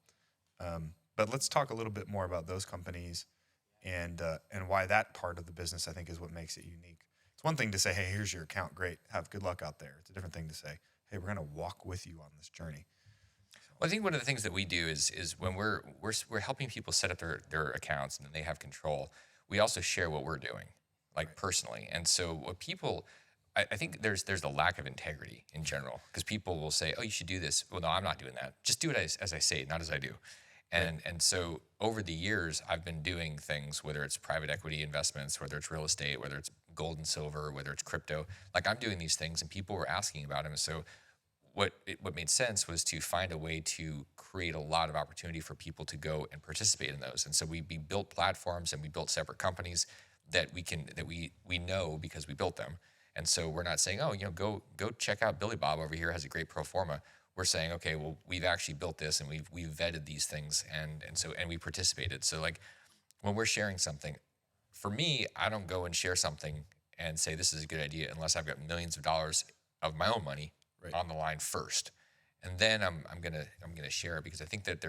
But let's talk a little bit more about those companies and why that part of the business, I think, is what makes it unique. It's one thing to say, hey, here's your account, great, have good luck out there. It's a different thing to say, hey, we're going to walk with you on this journey. Well, I think one of the things that we do is when we're helping people set up their accounts and they have control, we also share what we're doing, like personally. And so what people, I think there's the lack of integrity in general, because people will say, oh, you should do this. Well, no, I'm not doing that. Just do it as I say, not as I do. And so over the years, I've been doing things, whether it's private equity investments, whether it's real estate, whether it's gold and silver, whether it's crypto. Like, I'm doing these things, and people were asking about them. And so what made sense was to find a way to create a lot of opportunity for people to go and participate in those. And so we built platforms, and we built separate companies that we know because we built them. And so we're not saying, oh, go check out Billy Bob over here, has a great pro forma. We're saying, okay, well, we've actually built this, and we've vetted these things, and we participated. So, like, when we're sharing something, for me, I don't go and share something and say this is a good idea unless I've got millions of dollars of my own money on the line first, and then I'm gonna share it, because I think that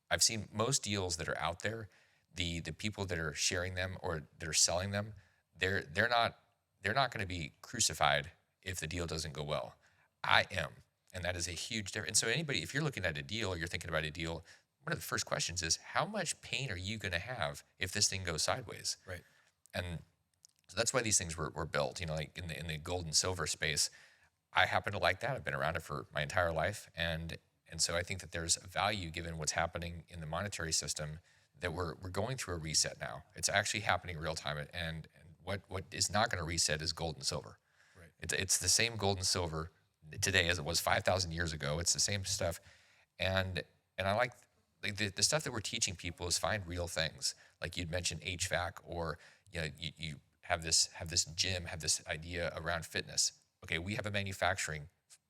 I've seen most deals that are out there, the people that are sharing them or that are selling them, they're not going to be crucified if the deal doesn't go well. I am. And that is a huge difference. And so anybody, if you're looking at a deal or you're thinking about a deal, one of the first questions is, how much pain are you going to have if this thing goes sideways? Right. And so that's why these things were built. Like in the gold and silver space, I happen to like that. I've been around it for my entire life. And so I think that there's value, given what's happening in the monetary system, that we're going through a reset now. It's actually happening real time. And what is not going to reset is gold and silver. Right. It's the same gold and silver today as it was 5,000 years ago. It's the same stuff. And I like the stuff that we're teaching people is find real things. Like you'd mentioned HVAC, or you have this gym, have this idea around fitness. Okay, we have a manufacturing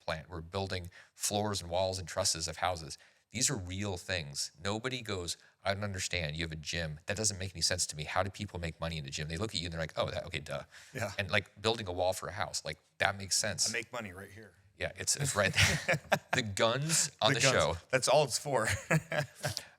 plant. We're building floors and walls and trusses of houses. These are real things. Nobody goes, I don't understand. You have a gym. That doesn't make any sense to me. How do people make money in a gym? They look at you and they're like, oh, okay, duh. Yeah. And like building a wall for a house, like that makes sense. I make money right here. Yeah, it's right there. The guns on the show. That's all it's for.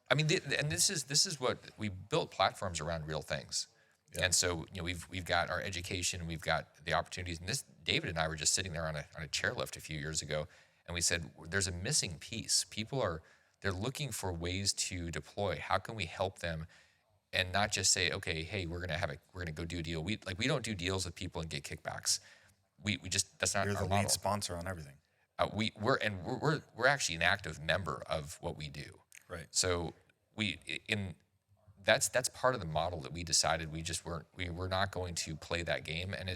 I mean, and this is what we built platforms around real things. Yeah. And so we've got our education, we've got the opportunities. And David and I were just sitting there on a chairlift a few years ago, and we said there's a missing piece. People they're looking for ways to deploy. How can we help them, and not just say, okay, hey, we're gonna go do a deal. We don't do deals with people and get kickbacks. We just, that's not You're our the model. lead sponsor on everything. We're actually an active member of what we do. Right. So that's part of the model that we decided we're not going to play that game. And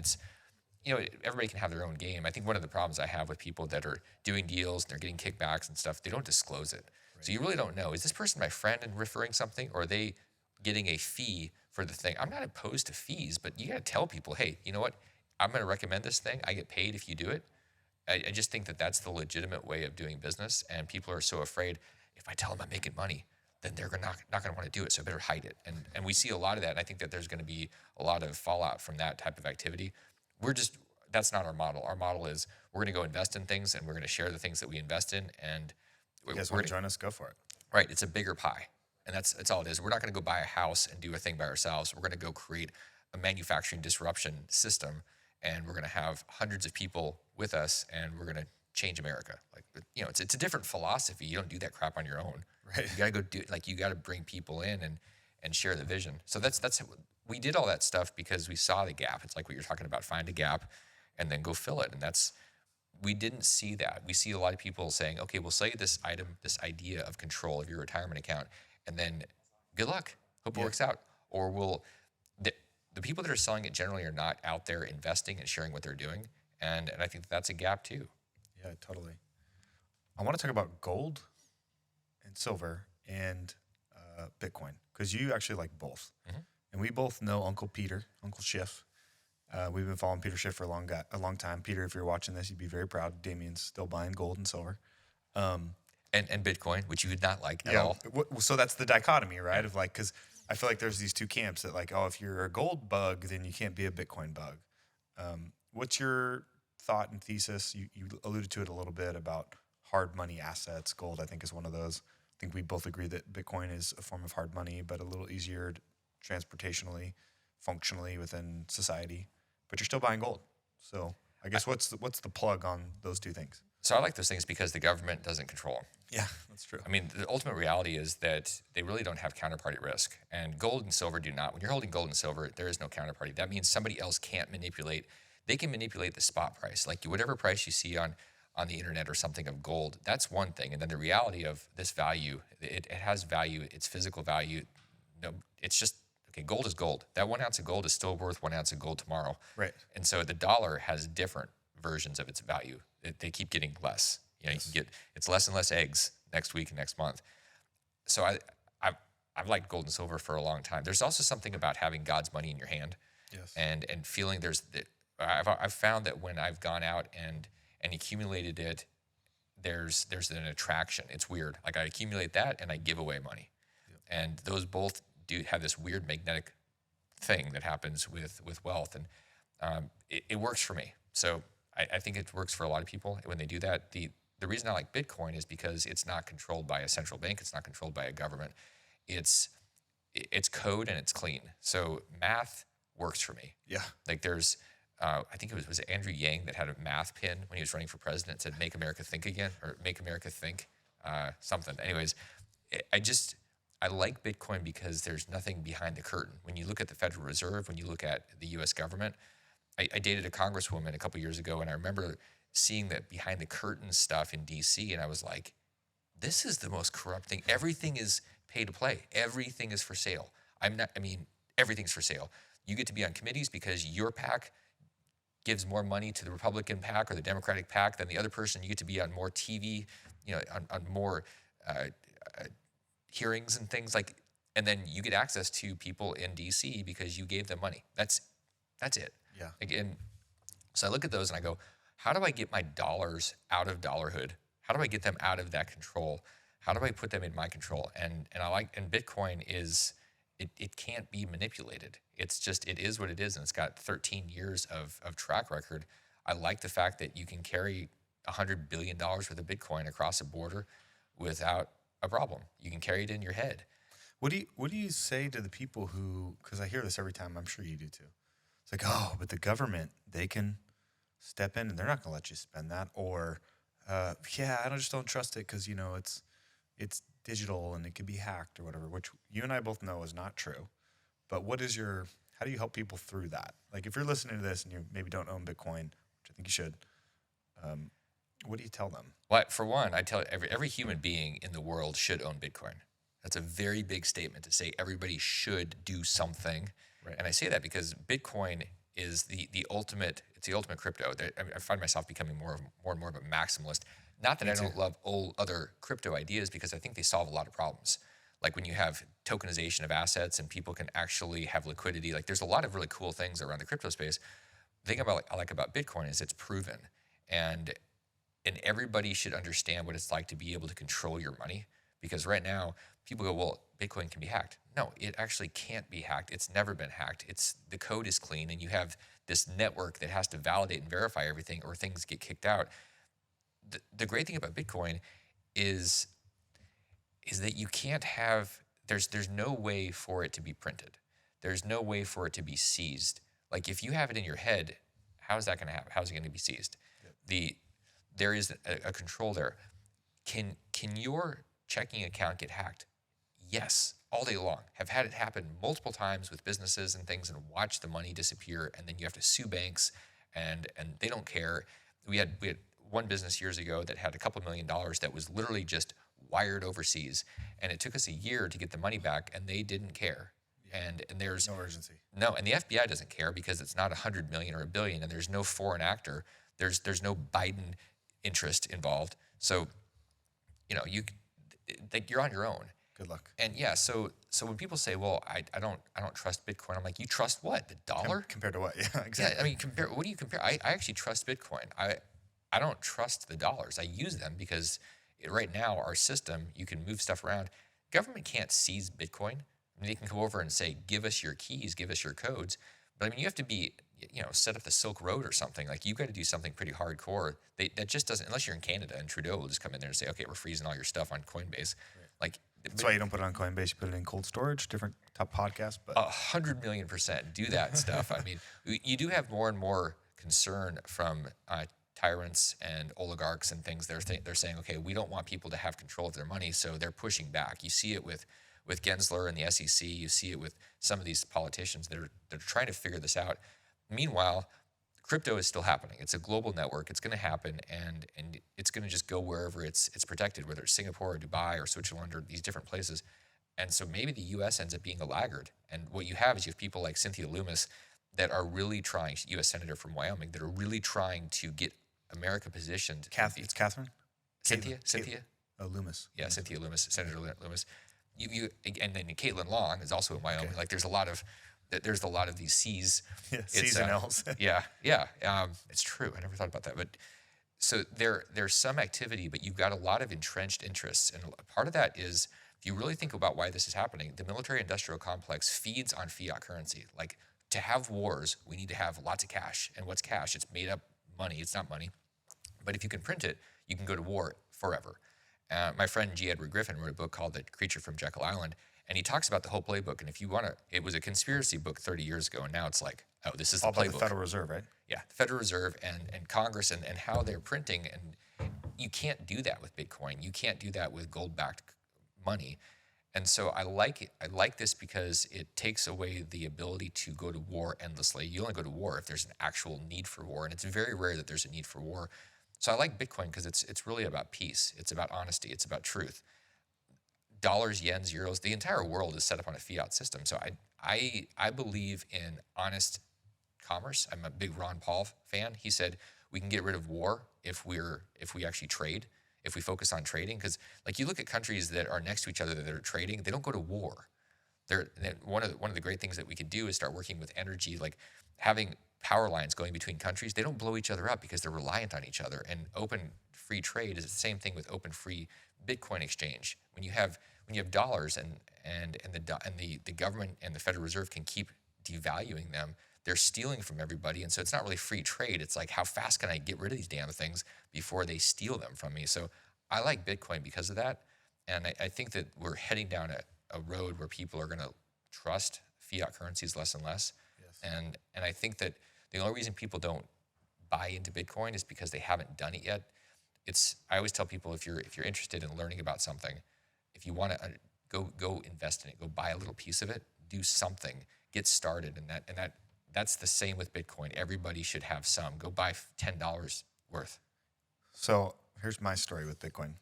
everybody can have their own game. I think one of the problems I have with people that are doing deals and they're getting kickbacks and stuff, they don't disclose it. Right. So you really don't know, is this person my friend and referring something, or are they getting a fee for the thing? I'm not opposed to fees, but you got to tell people, hey, you know what? I'm going to recommend this thing. I get paid if you do it. I just think that that's the legitimate way of doing business, and people are so afraid, if I tell them I'm making money, then they're not going to want to do it, so I better hide it. And we see a lot of that, and I think that there's going to be a lot of fallout from that type of activity. That's not our model. Our model is we're going to go invest in things, and we're going to share the things that we invest in. And you guys want to join us? Go for it. Right. It's a bigger pie. And that's all it is. We're not going to go buy a house and do a thing by ourselves. We're going to go create a manufacturing disruption system, and we're going to have hundreds of people with us, and we're going to change America. Like, it's a different philosophy. You don't do that crap on your own. Right. You got to go do it. Like, you got to bring people in and share the vision. So we did all that stuff because we saw the gap. It's like what you're talking about, find a gap and then go fill it. And we didn't see that. We see a lot of people saying, okay, we'll sell you this item, this idea of control of your retirement account, and then good luck. Hope it works out. Or the people that are selling it generally are not out there investing and sharing what they're doing. And I think that's a gap too. Yeah, totally. I want to talk about gold and silver and Bitcoin, because you actually like both. Mm-hmm. And we both know Uncle Schiff. We've been following Peter Schiff for a long time. Peter, if you're watching this, you'd be very proud. Damien's still buying gold and silver. And Bitcoin, which you would not like at all. So that's the dichotomy, right? Of like, because I feel like there's these two camps that like, oh, if you're a gold bug, then you can't be a Bitcoin bug. What's your thought and thesis? You alluded to it a little bit about hard money assets. Gold, I think, is one of those. I think we both agree that Bitcoin is a form of hard money, but a little easier transportationally, functionally within society. But you're still buying gold. So I guess what's the plug on those two things? So I like those things because the government doesn't control them. Yeah, that's true. I mean, the ultimate reality is that they really don't have counterparty risk. And gold and silver do not. When you're holding gold and silver, there is no counterparty. That means somebody else can't manipulate. They can manipulate the spot price. Like whatever price you see on the internet or something of gold, that's one thing. And then the reality of this value, it has value, it's physical value. No, it's just, okay, gold is gold. That 1 ounce of gold is still worth 1 ounce of gold tomorrow. Right. And so the dollar has different versions of its value. They keep getting less. You can get, it's less and less eggs next week and next month. So I've liked gold and silver for a long time. There's also something about having God's money in your hand. Yes. And feeling I've found that when I've gone out and accumulated it, there's an attraction. It's weird. Like I accumulate that and I give away money. Yep. And those both do have this weird magnetic thing that happens with wealth. And it works for me. So I think it works for a lot of people when they do that. The reason I like Bitcoin is because it's not controlled by a central bank. It's not controlled by a government. It's code and it's clean. So math works for me. Yeah. Like there's, I think it was Andrew Yang that had a math pin when he was running for president. It said, "Make America Think Again," or "Make America Think," something. Anyways, I like Bitcoin because there's nothing behind the curtain. When you look at the Federal Reserve, when you look at the U.S. government, I dated a congresswoman a couple years ago, and I remember seeing that behind the curtain stuff in D.C., and I was like, this is the most corrupt thing. Everything is pay to play. Everything is for sale. Everything's for sale. You get to be on committees because your PAC gives more money to the Republican PAC or the Democratic PAC than the other person. You get to be on more TV, on more hearings and things like, and then you get access to people in D.C. because you gave them money. That's it. Yeah. Again, so I look at those and I go, how do I get my dollars out of dollarhood? How do I get them out of that control? How do I put them in my control? And Bitcoin is, it can't be manipulated. It's just, it is what it is. And it's got 13 years of track record. I like the fact that you can carry $100 billion worth of Bitcoin across a border without a problem. You can carry it in your head. What do you say to the people who, because I hear this every time, I'm sure you do too. It's like, oh, but the government, they can step in and they're not going to let you spend that. Or, I just don't trust it because, it's digital and it could be hacked or whatever, which you and I both know is not true. But how do you help people through that? Like if you're listening to this and you maybe don't own Bitcoin, which I think you should, what do you tell them? Well, for one, I tell every human being in the world should own Bitcoin. That's a very big statement to say everybody should do something. Right. And I say that because Bitcoin is the ultimate. It's the ultimate crypto. I find myself becoming more and more of a maximalist. Not that I don't love all other crypto ideas, because I think they solve a lot of problems. Like when you have tokenization of assets and people can actually have liquidity. Like there's a lot of really cool things around the crypto space. The thing I like about Bitcoin is it's proven, and everybody should understand what it's like to be able to control your money. Because right now people go, well, Bitcoin can be hacked. No, it actually can't be hacked. It's never been hacked. The code is clean, and you have this network that has to validate and verify everything, or things get kicked out. The great thing about Bitcoin is that you can't have, there's no way for it to be printed. There's no way for it to be seized. Like if you have it in your head, how is that going to happen? How is it going to be seized? Yep. There is a control there. Can your checking account get hacked? Yes, all day long. Have had it happen multiple times with businesses and things, and watch the money disappear, and then you have to sue banks, and they don't care. We had one business years ago that had a couple $1 million that was literally just wired overseas, and it took us a year to get the money back, and they didn't care. And there's no urgency. No, and the FBI doesn't care, because it's not 100 million or $1 billion, and there's no foreign actor. There's no Biden interest involved. So, you're on your own. Good luck. And yeah, so when people say, well, I don't trust Bitcoin, I'm like, you trust what? The dollar? Compared to what? Yeah, exactly. Yeah, I mean, what do you compare? I actually trust Bitcoin. I don't trust the dollars. I use them because right now our system, you can move stuff around. Government can't seize Bitcoin. I mean, they can come over and say, give us your keys, give us your codes. But I mean, you have to be, set up the Silk Road or something. Like, you got to do something pretty hardcore. That just doesn't, unless you're in Canada and Trudeau will just come in there and say, okay, we're freezing all your stuff on Coinbase. Right. Like, that's why you don't put it on Coinbase. You put it in cold storage. Different top podcast, but 100 million% do that stuff. I mean, you do have more and more concern from tyrants and oligarchs and things. They're saying, okay, we don't want people to have control of their money, so they're pushing back. You see it with Gensler and the SEC. You see it with some of these politicians that are trying to figure this out. Meanwhile, crypto is still happening. It's a global network. It's going to happen, and it's going to just go wherever it's protected, whether it's Singapore or Dubai or Switzerland or these different places. And so maybe the U.S. ends up being a laggard. And what you have is people like Cynthia Loomis that are really trying, U.S. Senator from Wyoming, that are really trying to get America positioned. It's Catherine? Cynthia? Oh, Loomis. Yeah, Cynthia Loomis, Senator Loomis. And then Caitlin Long is also in Wyoming. Okay. Like there's a lot of these C's. Yeah, C's and L's. yeah. It's true. I never thought about that. But so there's some activity, but you've got a lot of entrenched interests. And part of that is, if you really think about why this is happening, the military-industrial complex feeds on fiat currency. Like, to have wars, we need to have lots of cash. And what's cash? It's made up money. It's not money. But if you can print it, you can go to war forever. My friend G. Edward Griffin wrote a book called The Creature from Jekyll Island, and he talks about the whole playbook. And if you want to, it was a conspiracy book 30 years ago, and now it's like, oh, this is the playbook. All about the Federal Reserve, right? Yeah, the Federal Reserve and Congress and how they're printing. And you can't do that with Bitcoin. You can't do that with gold-backed money. And so I like it. I like this because it takes away the ability to go to war endlessly. You only go to war if there's an actual need for war, and it's very rare that there's a need for war. So I like Bitcoin because it's really about peace. It's about honesty. It's about truth. Dollars, yens, euros, the entire world is set up on a fiat system. So I believe in honest commerce. I'm a big Ron Paul fan. He said we can get rid of war if we actually trade, if we focus on trading. Because like you look at countries that are next to each other that are trading, they don't go to war. One of the great things that we could do is start working with energy, like having power lines going between countries. They don't blow each other up because they're reliant on each other. And open free trade is the same thing with open free Bitcoin exchange. When you have dollars and the government and the Federal Reserve can keep devaluing them, they're stealing from everybody. And so it's not really free trade. It's like, how fast can I get rid of these damn things before they steal them from me? So I like Bitcoin because of that. And I think that we're heading down a road where people are going to trust fiat currencies less and less. Yes. And I think that the only reason people don't buy into Bitcoin is because they haven't done it yet. I always tell people, if you're interested in learning about something, if you want to go invest in it, go buy a little piece of it, do something, get started, and that's the same with Bitcoin. Everybody should have some. Go buy $10 worth. So here's my story with Bitcoin.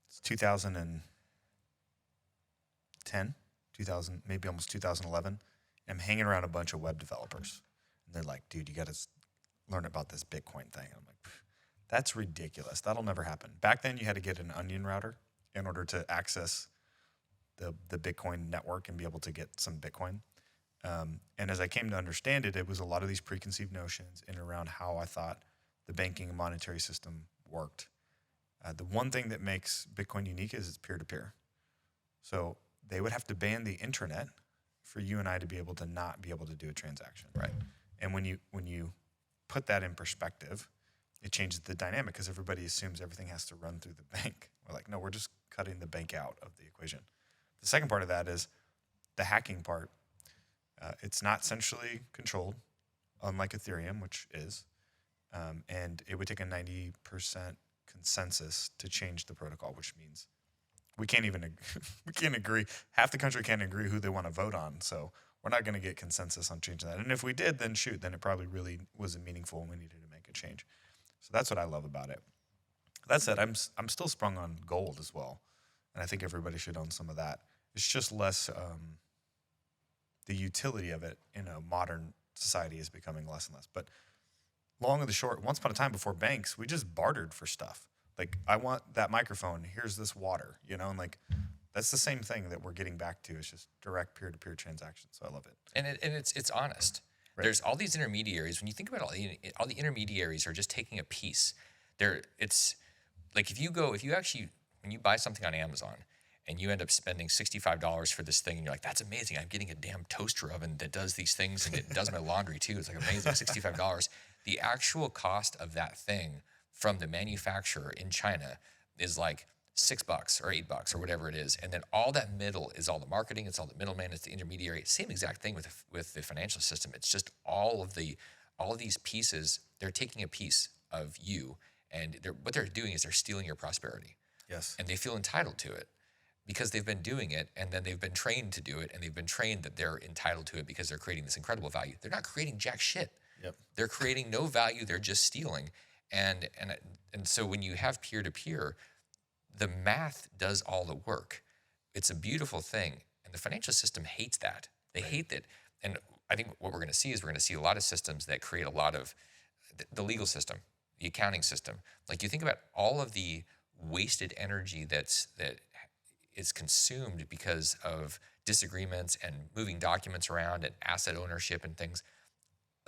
It's 2010, maybe almost 2011. I'm hanging around a bunch of web developers. And they're like, dude, you got to learn about this Bitcoin thing. I'm like, that's ridiculous. That'll never happen. Back then, you had to get an onion router in order to access the Bitcoin network and be able to get some Bitcoin. And as I came to understand it, it was a lot of these preconceived notions in and around how I thought the banking and monetary system worked. The one thing that makes Bitcoin unique is it's peer-to-peer. So they would have to ban the internet for you and I to be able to not be able to do a transaction. Right. And when you put that in perspective, it changes the dynamic because everybody assumes everything has to run through the bank. We're like, no, we're just cutting the bank out of the equation. The second part of that is the hacking part. It's not centrally controlled, unlike Ethereum, which is. And it would take a 90% consensus to change the protocol, which means we can't agree. Half the country can't agree who they want to vote on. So we're not going to get consensus on changing that. And if we did, then it probably really wasn't meaningful and we needed to make a change. So that's what I love about it. That said, I'm still sprung on gold as well. And I think everybody should own some of that. It's just less, the utility of it in a modern society is becoming less and less. But long and the short, once upon a time before banks, we just bartered for stuff. Like, I want that microphone, here's this water, and like, that's the same thing that we're getting back to. It's just direct peer-to-peer transactions. So I love it. And it's honest. Right. There's all these intermediaries. When you think about all the intermediaries are just taking a piece. It's like when you buy something on Amazon and you end up spending $65 for this thing and you're like, that's amazing. I'm getting a damn toaster oven that does these things and it does my laundry too. It's like amazing, $65. The actual cost of that thing from the manufacturer in China is like $6 or $8 or whatever it is. And then all that middle is all the marketing, it's all the middleman, it's the intermediary. Same exact thing with the financial system. It's just all of these pieces, they're taking a piece of you and what they're doing is they're stealing your prosperity. Yes. And they feel entitled to it because they've been doing it and then they've been trained to do it and they've been trained that they're entitled to it because they're creating this incredible value. They're not creating jack shit. Yep. They're creating no value, they're just stealing. And so when you have peer-to-peer, the math does all the work. It's a beautiful thing. And the financial system hates that. They hate that. And I think what we're going to see is we're going to see a lot of systems that create a lot of the legal system, the accounting system. Like you think about all of the wasted energy that is consumed because of disagreements and moving documents around and asset ownership and things.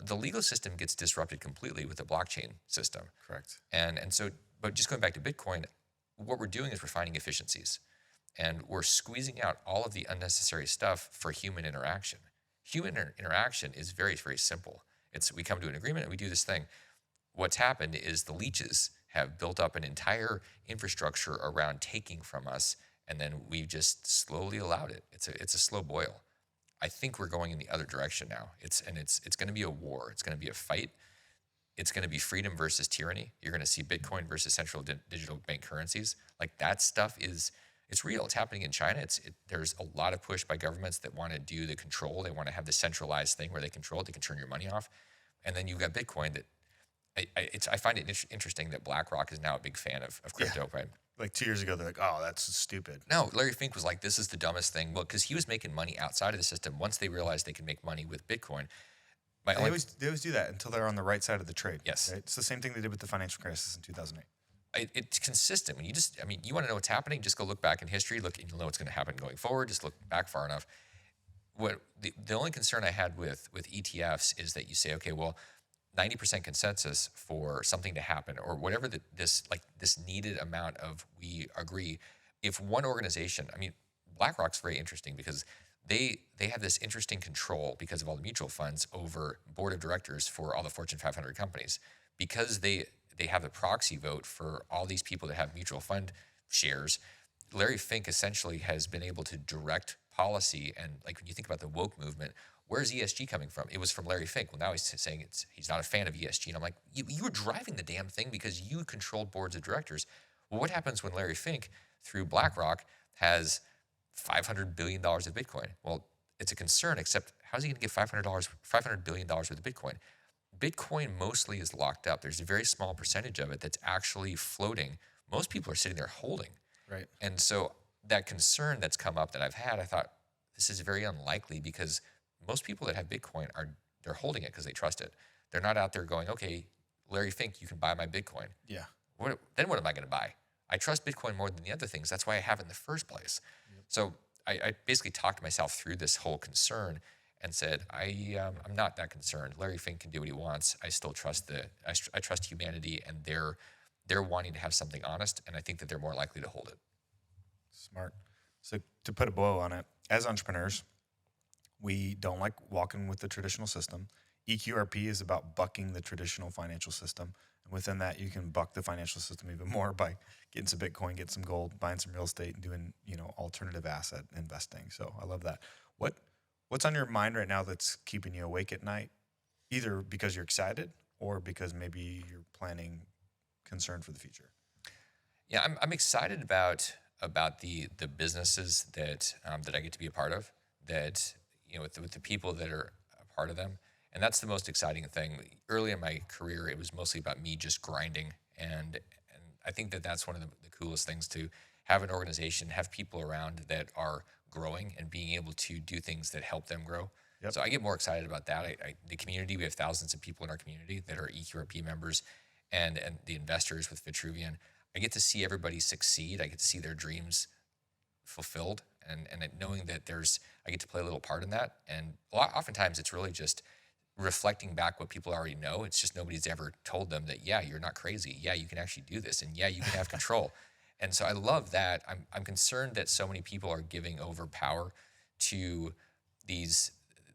The legal system gets disrupted completely with the blockchain system. Correct. And so, but just going back to Bitcoin, what we're doing is we're finding efficiencies and we're squeezing out all of the unnecessary stuff for human interaction. Human interaction is very, very simple. We come to an agreement and we do this thing. What's happened is the leeches have built up an entire infrastructure around taking from us, and then we've just slowly allowed it. It's a slow boil. I think we're going in the other direction now. It's going to be a war. It's going to be a fight. It's going to be freedom versus tyranny. You're going to see Bitcoin versus central digital bank currencies. Like that stuff it's real. It's happening in China. There's a lot of push by governments that want to do the control. They want to have the centralized thing where they control it. They can turn your money off. And then you've got Bitcoin that I find it interesting that BlackRock is now a big fan of crypto, right? Like 2 years ago, they're like, oh, that's stupid. No, Larry Fink was like, this is the dumbest thing. Well, because he was making money outside of the system. Once they realized they could make money with Bitcoin. They always do that until they're on the right side of the trade. Yes. Right? It's the same thing they did with the financial crisis in 2008. It's consistent. When you want to know what's happening, just go look back in history, and you'll know what's going to happen going forward. Just look back far enough. What the only concern I had with ETFs is that you say, okay, well, 90% consensus for something to happen or whatever this needed amount of we agree. If one organization, BlackRock's very interesting because they have this interesting control because of all the mutual funds over board of directors for all the Fortune 500 companies because they have the proxy vote for all these people that have mutual fund shares. Larry Fink essentially has been able to direct policy and like when you think about the woke movement, where's ESG coming from? It was from Larry Fink. Well, now he's saying he's not a fan of ESG. And I'm like, you were driving the damn thing because you controlled boards of directors. Well, what happens when Larry Fink, through BlackRock, has $500 billion of Bitcoin? Well, it's a concern, except how's he going to get $500 billion worth of Bitcoin? Bitcoin mostly is locked up. There's a very small percentage of it that's actually floating. Most people are sitting there holding. Right. And so that concern that's come up that I've had, I thought, this is very unlikely because most people that have Bitcoin are they're holding it because they trust it. They're not out there going, okay, Larry Fink, you can buy my Bitcoin. Yeah. Then what am I going to buy? I trust Bitcoin more than the other things. That's why I have it in the first place. Yep. So I basically talked myself through this whole concern and said, I'm not that concerned. Larry Fink can do what he wants. I still trust I trust humanity, and they're wanting to have something honest, and I think that they're more likely to hold it. Smart. So to put a bow on it, as entrepreneurs, we don't like walking with the traditional system. EQRP is about bucking the traditional financial system. And within that, you can buck the financial system even more by getting some Bitcoin, getting some gold, buying some real estate, and doing, alternative asset investing. So I love that. What's on your mind right now that's keeping you awake at night, either because you're excited or because maybe you're planning concern for the future? Yeah, I'm excited about the businesses that I get to be a part of, that with the people that are a part of them, and that's the most exciting thing. Early in my career, it was mostly about me just grinding, and I think that that's one of the coolest things, to have an organization, have people around that are growing and being able to do things that help them grow. Yep. So I get more excited about that. The community, we have thousands of people in our community that are EQRP members, and the investors with Vitruvian. I get to see everybody succeed. I get to see their dreams fulfilled, and knowing that I get to play a little part in that. And oftentimes it's really just reflecting back what people already know. It's just nobody's ever told them that, yeah, you're not crazy. Yeah, you can actually do this. And yeah, you can have control. And so I love that. I'm concerned that so many people are giving over power to the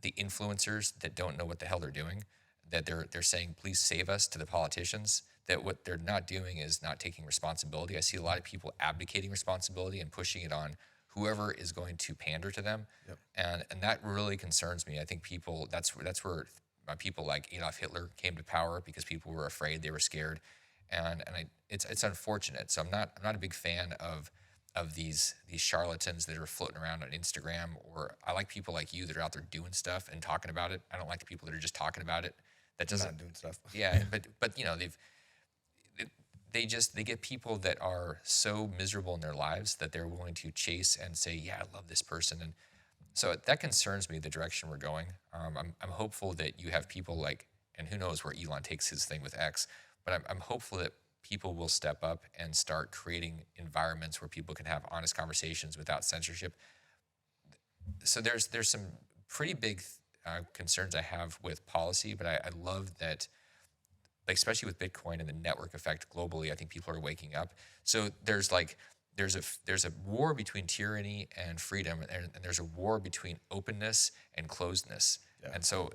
influencers that don't know what the hell they're doing, that they're saying, please save us, to the politicians, that what they're not doing is not taking responsibility. I see a lot of people abdicating responsibility and pushing it on whoever is going to pander to them. Yep. And that really concerns me. I think that's where people like Adolf Hitler came to power, because people were afraid, they were scared. And it's unfortunate. So I'm not a big fan of these charlatans that are floating around on Instagram. Or I like people like you that are out there doing stuff and talking about it. I don't like the people that are just talking about it. That doesn't not doing stuff. Yeah, but they get people that are so miserable in their lives that they're willing to chase and say, yeah, I love this person. And so that concerns me, the direction we're going. I'm hopeful that you have people like, and who knows where Elon takes his thing with X, but I'm hopeful that people will step up and start creating environments where people can have honest conversations without censorship. So there's some pretty big concerns I have with policy, but I love that, like, especially with Bitcoin and the network effect globally, I think people are waking up. So there's a war between tyranny and freedom, and there's a war between openness and closedness. Yeah. And so,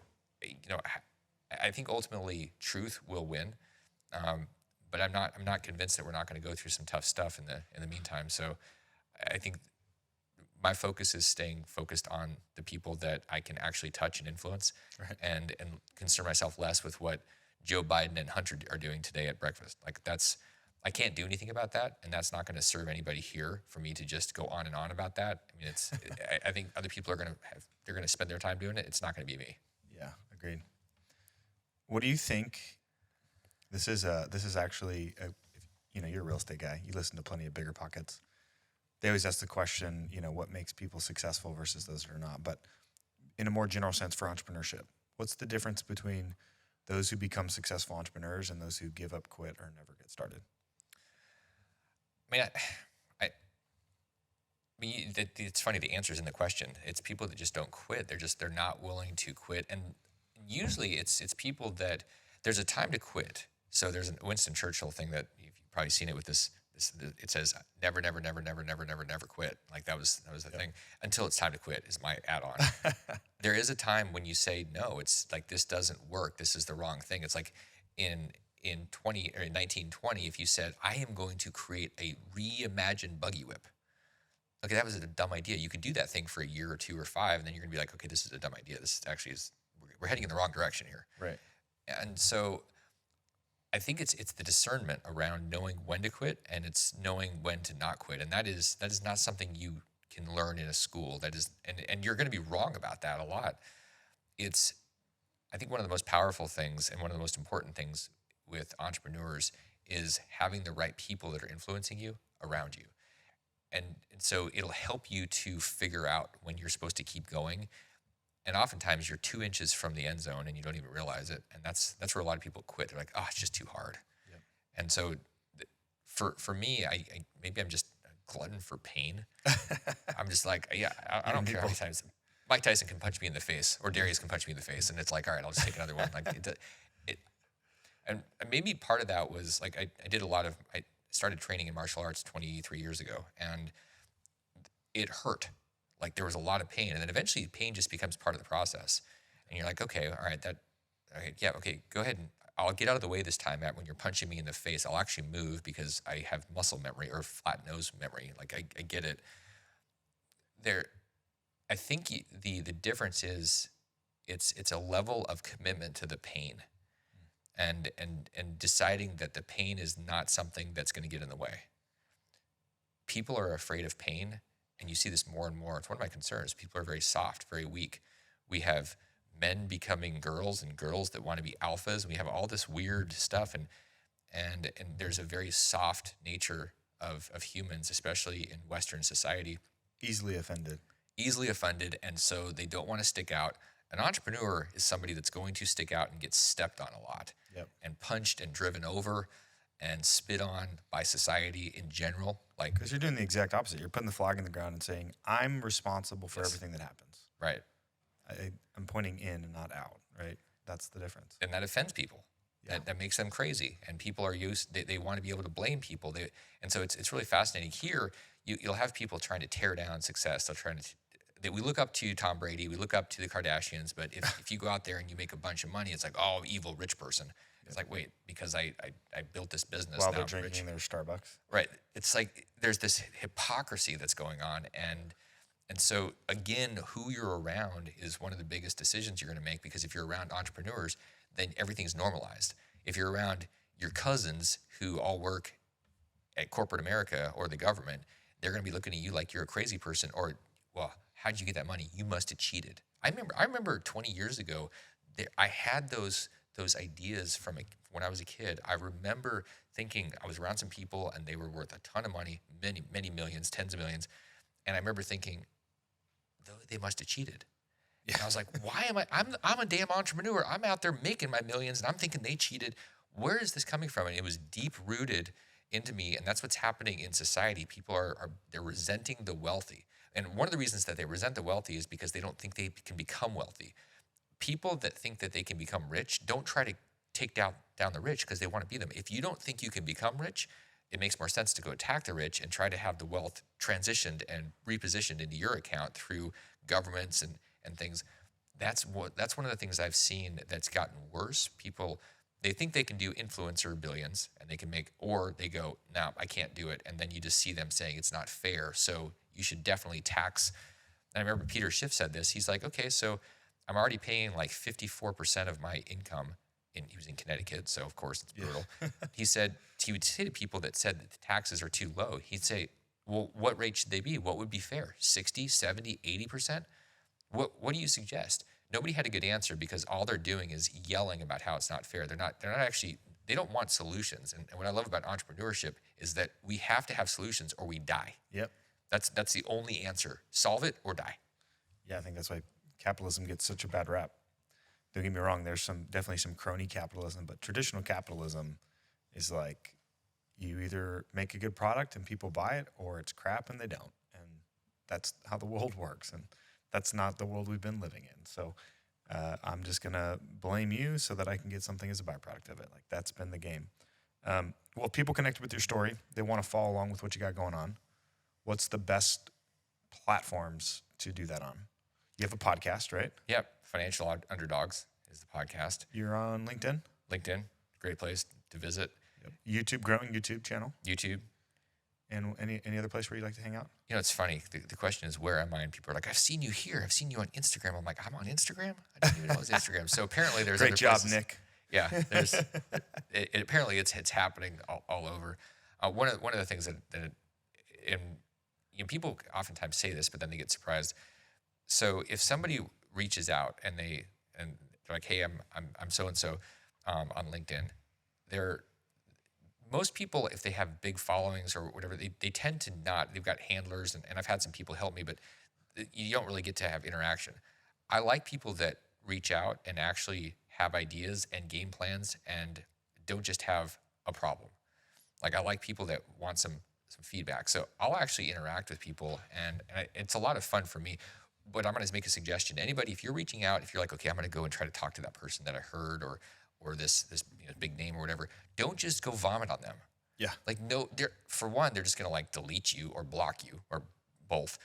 I think ultimately truth will win. But I'm not convinced that we're not going to go through some tough stuff in the meantime. So I think my focus is staying focused on the people that I can actually touch and influence, right, and concern myself less with what Joe Biden and Hunter are doing today at breakfast. Like, I can't do anything about that, and that's not going to serve anybody here for me to just go on and on about that. I mean, I think other people are going to spend their time doing it. It's not going to be me. Yeah, agreed. What do you think? This is actually, you're a real estate guy. You listen to plenty of Bigger Pockets. They always ask the question, what makes people successful versus those that are not. But in a more general sense for entrepreneurship, what's the difference between those who become successful entrepreneurs and those who give up, quit, or never get started? I mean, it's funny, the answer's in the question. It's people that just don't quit. They're not willing to quit. And usually it's people that there's a time to quit. So there's a Winston Churchill thing that you've probably seen it with this. It says never, never, never, never, never, never, never quit. Like that was the thing. Until it's time to quit is my add-on. There is a time when you say no. It's like, this doesn't work. This is the wrong thing. It's like in 1920, if you said, I am going to create a reimagined buggy whip. Okay, that was a dumb idea. You could do that thing for a year or 2 or 5, and then you're gonna be like, okay, this is a dumb idea. This actually we're heading in the wrong direction here. Right. And so I think it's the discernment around knowing when to quit, and it's knowing when to not quit. And that is not something you can learn in a school. That is, and you're going to be wrong about that a lot. I think one of the most powerful things and one of the most important things with entrepreneurs is having the right people that are influencing you around you. And so it'll help you to figure out when you're supposed to keep going. And oftentimes you're 2 inches from the end zone and you don't even realize it. And that's where a lot of people quit. They're like, oh, it's just too hard. Yep. And so for me, I maybe I'm just a glutton for pain. I'm just like, I don't care how many times Mike Tyson can punch me in the face or Darius can punch me in the face. And it's like, all right, I'll just take another one. Like and maybe part of that was like, I started training in martial arts 23 years ago, and it hurt. Like there was a lot of pain, and then eventually pain just becomes part of the process. And you're like, okay, all right, go ahead and I'll get out of the way this time, Matt. When you're punching me in the face, I'll actually move because I have muscle memory or flat nose memory. Like I get it. I think the difference is it's a level of commitment to the pain, and deciding that the pain is not something that's going to get in the way. People are afraid of pain. And you see this more and more. It's one of my concerns. People are very soft, very weak. We have men becoming girls and girls that want to be alphas. And we have all this weird stuff. And there's a very soft nature of humans, especially in Western society. Easily offended. And so they don't want to stick out. An entrepreneur is somebody that's going to stick out and get stepped on a lot. Yep. And punched and driven over and spit on by society in general. Like, because you're doing the exact opposite. You're putting the flag in the ground and saying, I'm responsible for everything that happens. Right. I'm pointing in and not out, right? That's the difference. And that offends people. Yeah. That makes them crazy. And people are they want to be able to blame people. And so it's really fascinating. Here, you'll have people trying to tear down success. They're trying to, we look up to Tom Brady, we look up to the Kardashians, but if you go out there and you make a bunch of money, it's like, oh, evil rich person. It's like, wait, because I built this business while now they're I'm drinking rich. their Starbucks. Right. It's like there's this hypocrisy that's going on. And so, again, who you're around is one of the biggest decisions you're going to make, because if you're around entrepreneurs, then everything's normalized. If you're around your cousins who all work at corporate America or the government, they're going to be looking at you like you're a crazy person, or, well, how'd you get that money? You must have cheated. I remember 20 years ago, I had those ideas from when I was a kid. I remember thinking I was around some people and they were worth a ton of money, many, many millions, tens of millions. And I remember thinking, they must have cheated. Yeah. And I was like, why am I'm a damn entrepreneur. I'm out there making my millions and I'm thinking they cheated. Where is this coming from? And it was deep rooted into me. And that's what's happening in society. People they're resenting the wealthy. And one of the reasons that they resent the wealthy is because they don't think they can become wealthy. People that think that they can become rich don't try to take down the rich because they want to be them. If you don't think you can become rich, it makes more sense to go attack the rich and try to have the wealth transitioned and repositioned into your account through governments and things. That's one of the things I've seen that's gotten worse. People, they think they can do influencer billions and they can make, or they go, no, I can't do it. And then you just see them saying it's not fair. So you should definitely tax. And I remember Peter Schiff said this. He's like, okay, so I'm already paying like 54% of my income. He was in Connecticut, so of course it's brutal. Yeah. He would say to people that said that the taxes are too low, he'd say, well, what rate should they be? What would be fair? 60, 70, 80%? What do you suggest? Nobody had a good answer because all they're doing is yelling about how it's not fair. They're not actually, they don't want solutions. And what I love about entrepreneurship is that we have to have solutions or we die. Yep. That's the only answer. Solve it or die. Yeah, I think that's why capitalism gets such a bad rap. Don't get me wrong, there's definitely some crony capitalism, but traditional capitalism is like you either make a good product and people buy it, or it's crap and they don't. And that's how the world works. And that's not the world we've been living in. So I'm just going to blame you so that I can get something as a byproduct of it. Like that's been the game. Well, if people connect with your story, they want to follow along with what you got going on. What's the best platforms to do that on? You have a podcast, right? Yep. Financial Underdogs is the podcast. You're on LinkedIn? LinkedIn, great place to visit. Yep. YouTube, growing YouTube channel? YouTube. And any other place where you like to hang out? You know, it's funny. The question is, where am I? And people are like, I've seen you here. I've seen you on Instagram. I'm like, I'm on Instagram? I didn't even know it was Instagram. So apparently there's Great other job, places. Nick. Yeah. There's apparently it's happening all over. One of the things that people oftentimes say this, but then they get surprised. So if somebody reaches out and they're like, hey, I'm so and so on LinkedIn, most people, if they have big followings or whatever, they tend to not. They've got handlers, and I've had some people help me, but you don't really get to have interaction. I like people that reach out and actually have ideas and game plans and don't just have a problem. Like, I like people that want some feedback. So I'll actually interact with people, and it's a lot of fun for me. But I'm going to make a suggestion. Anybody, if you're reaching out, if you're like, okay, I'm going to go and try to talk to that person that I heard, or this big name or whatever, don't just go vomit on them. Yeah. Like, no, for one, they're just going to like delete you or block you or both.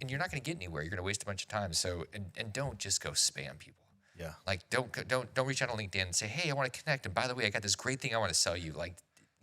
And you're not going to get anywhere. You're going to waste a bunch of time. So, and don't just go spam people. Yeah. Like, don't reach out on LinkedIn and say, hey, I want to connect. And by the way, I got this great thing I want to sell you. Like,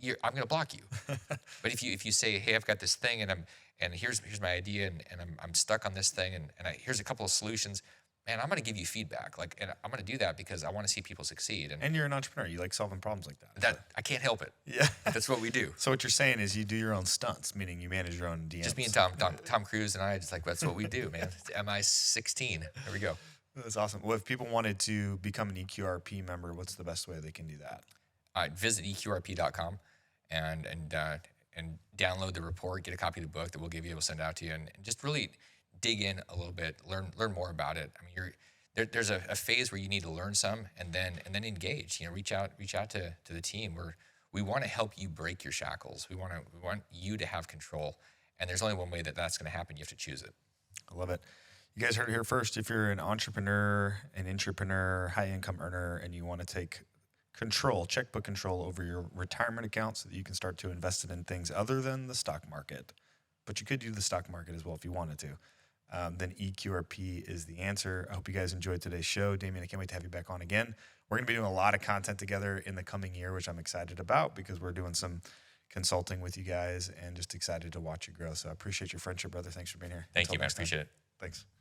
I'm going to block you. But if you say, hey, I've got this thing and here's my idea and I'm stuck on this thing and here's a couple of solutions, man, I'm going to give you feedback. Like, and I'm going to do that because I want to see people succeed. And you're an entrepreneur. You like solving problems like that. That I can't help it. Yeah. That's what we do. So what you're saying is you do your own stunts, meaning you manage your own DMs. Just me and Tom Cruise and I, just like, that's what we do, man. It's MI16. There we go. That's awesome. Well, if people wanted to become an EQRP member, what's the best way they can do that? Visit EQRP.com and download the report, get a copy of the book that we'll give you, we'll send it out to you, and just really dig in a little bit, learn more about it. I mean, there's a phase where you need to learn some and then engage. Reach out to the team. We want to help you break your shackles. We want you to have control, and there's only one way that's going to happen. You have to choose it. I love it. You guys heard it here first. If you're an entrepreneur, an intrapreneur, high income earner, and you want to take checkbook control over your retirement account so that you can start to invest it in things other than the stock market, but you could do the stock market as well if you wanted to, then EQRP is the answer. I hope you guys enjoyed today's show. Damion, I can't wait to have you back on again. We're going to be doing a lot of content together in the coming year, which I'm excited about because we're doing some consulting with you guys and just excited to watch you grow. So I appreciate your friendship, brother. Thanks for being here. Thank you, man. I appreciate it. Thanks.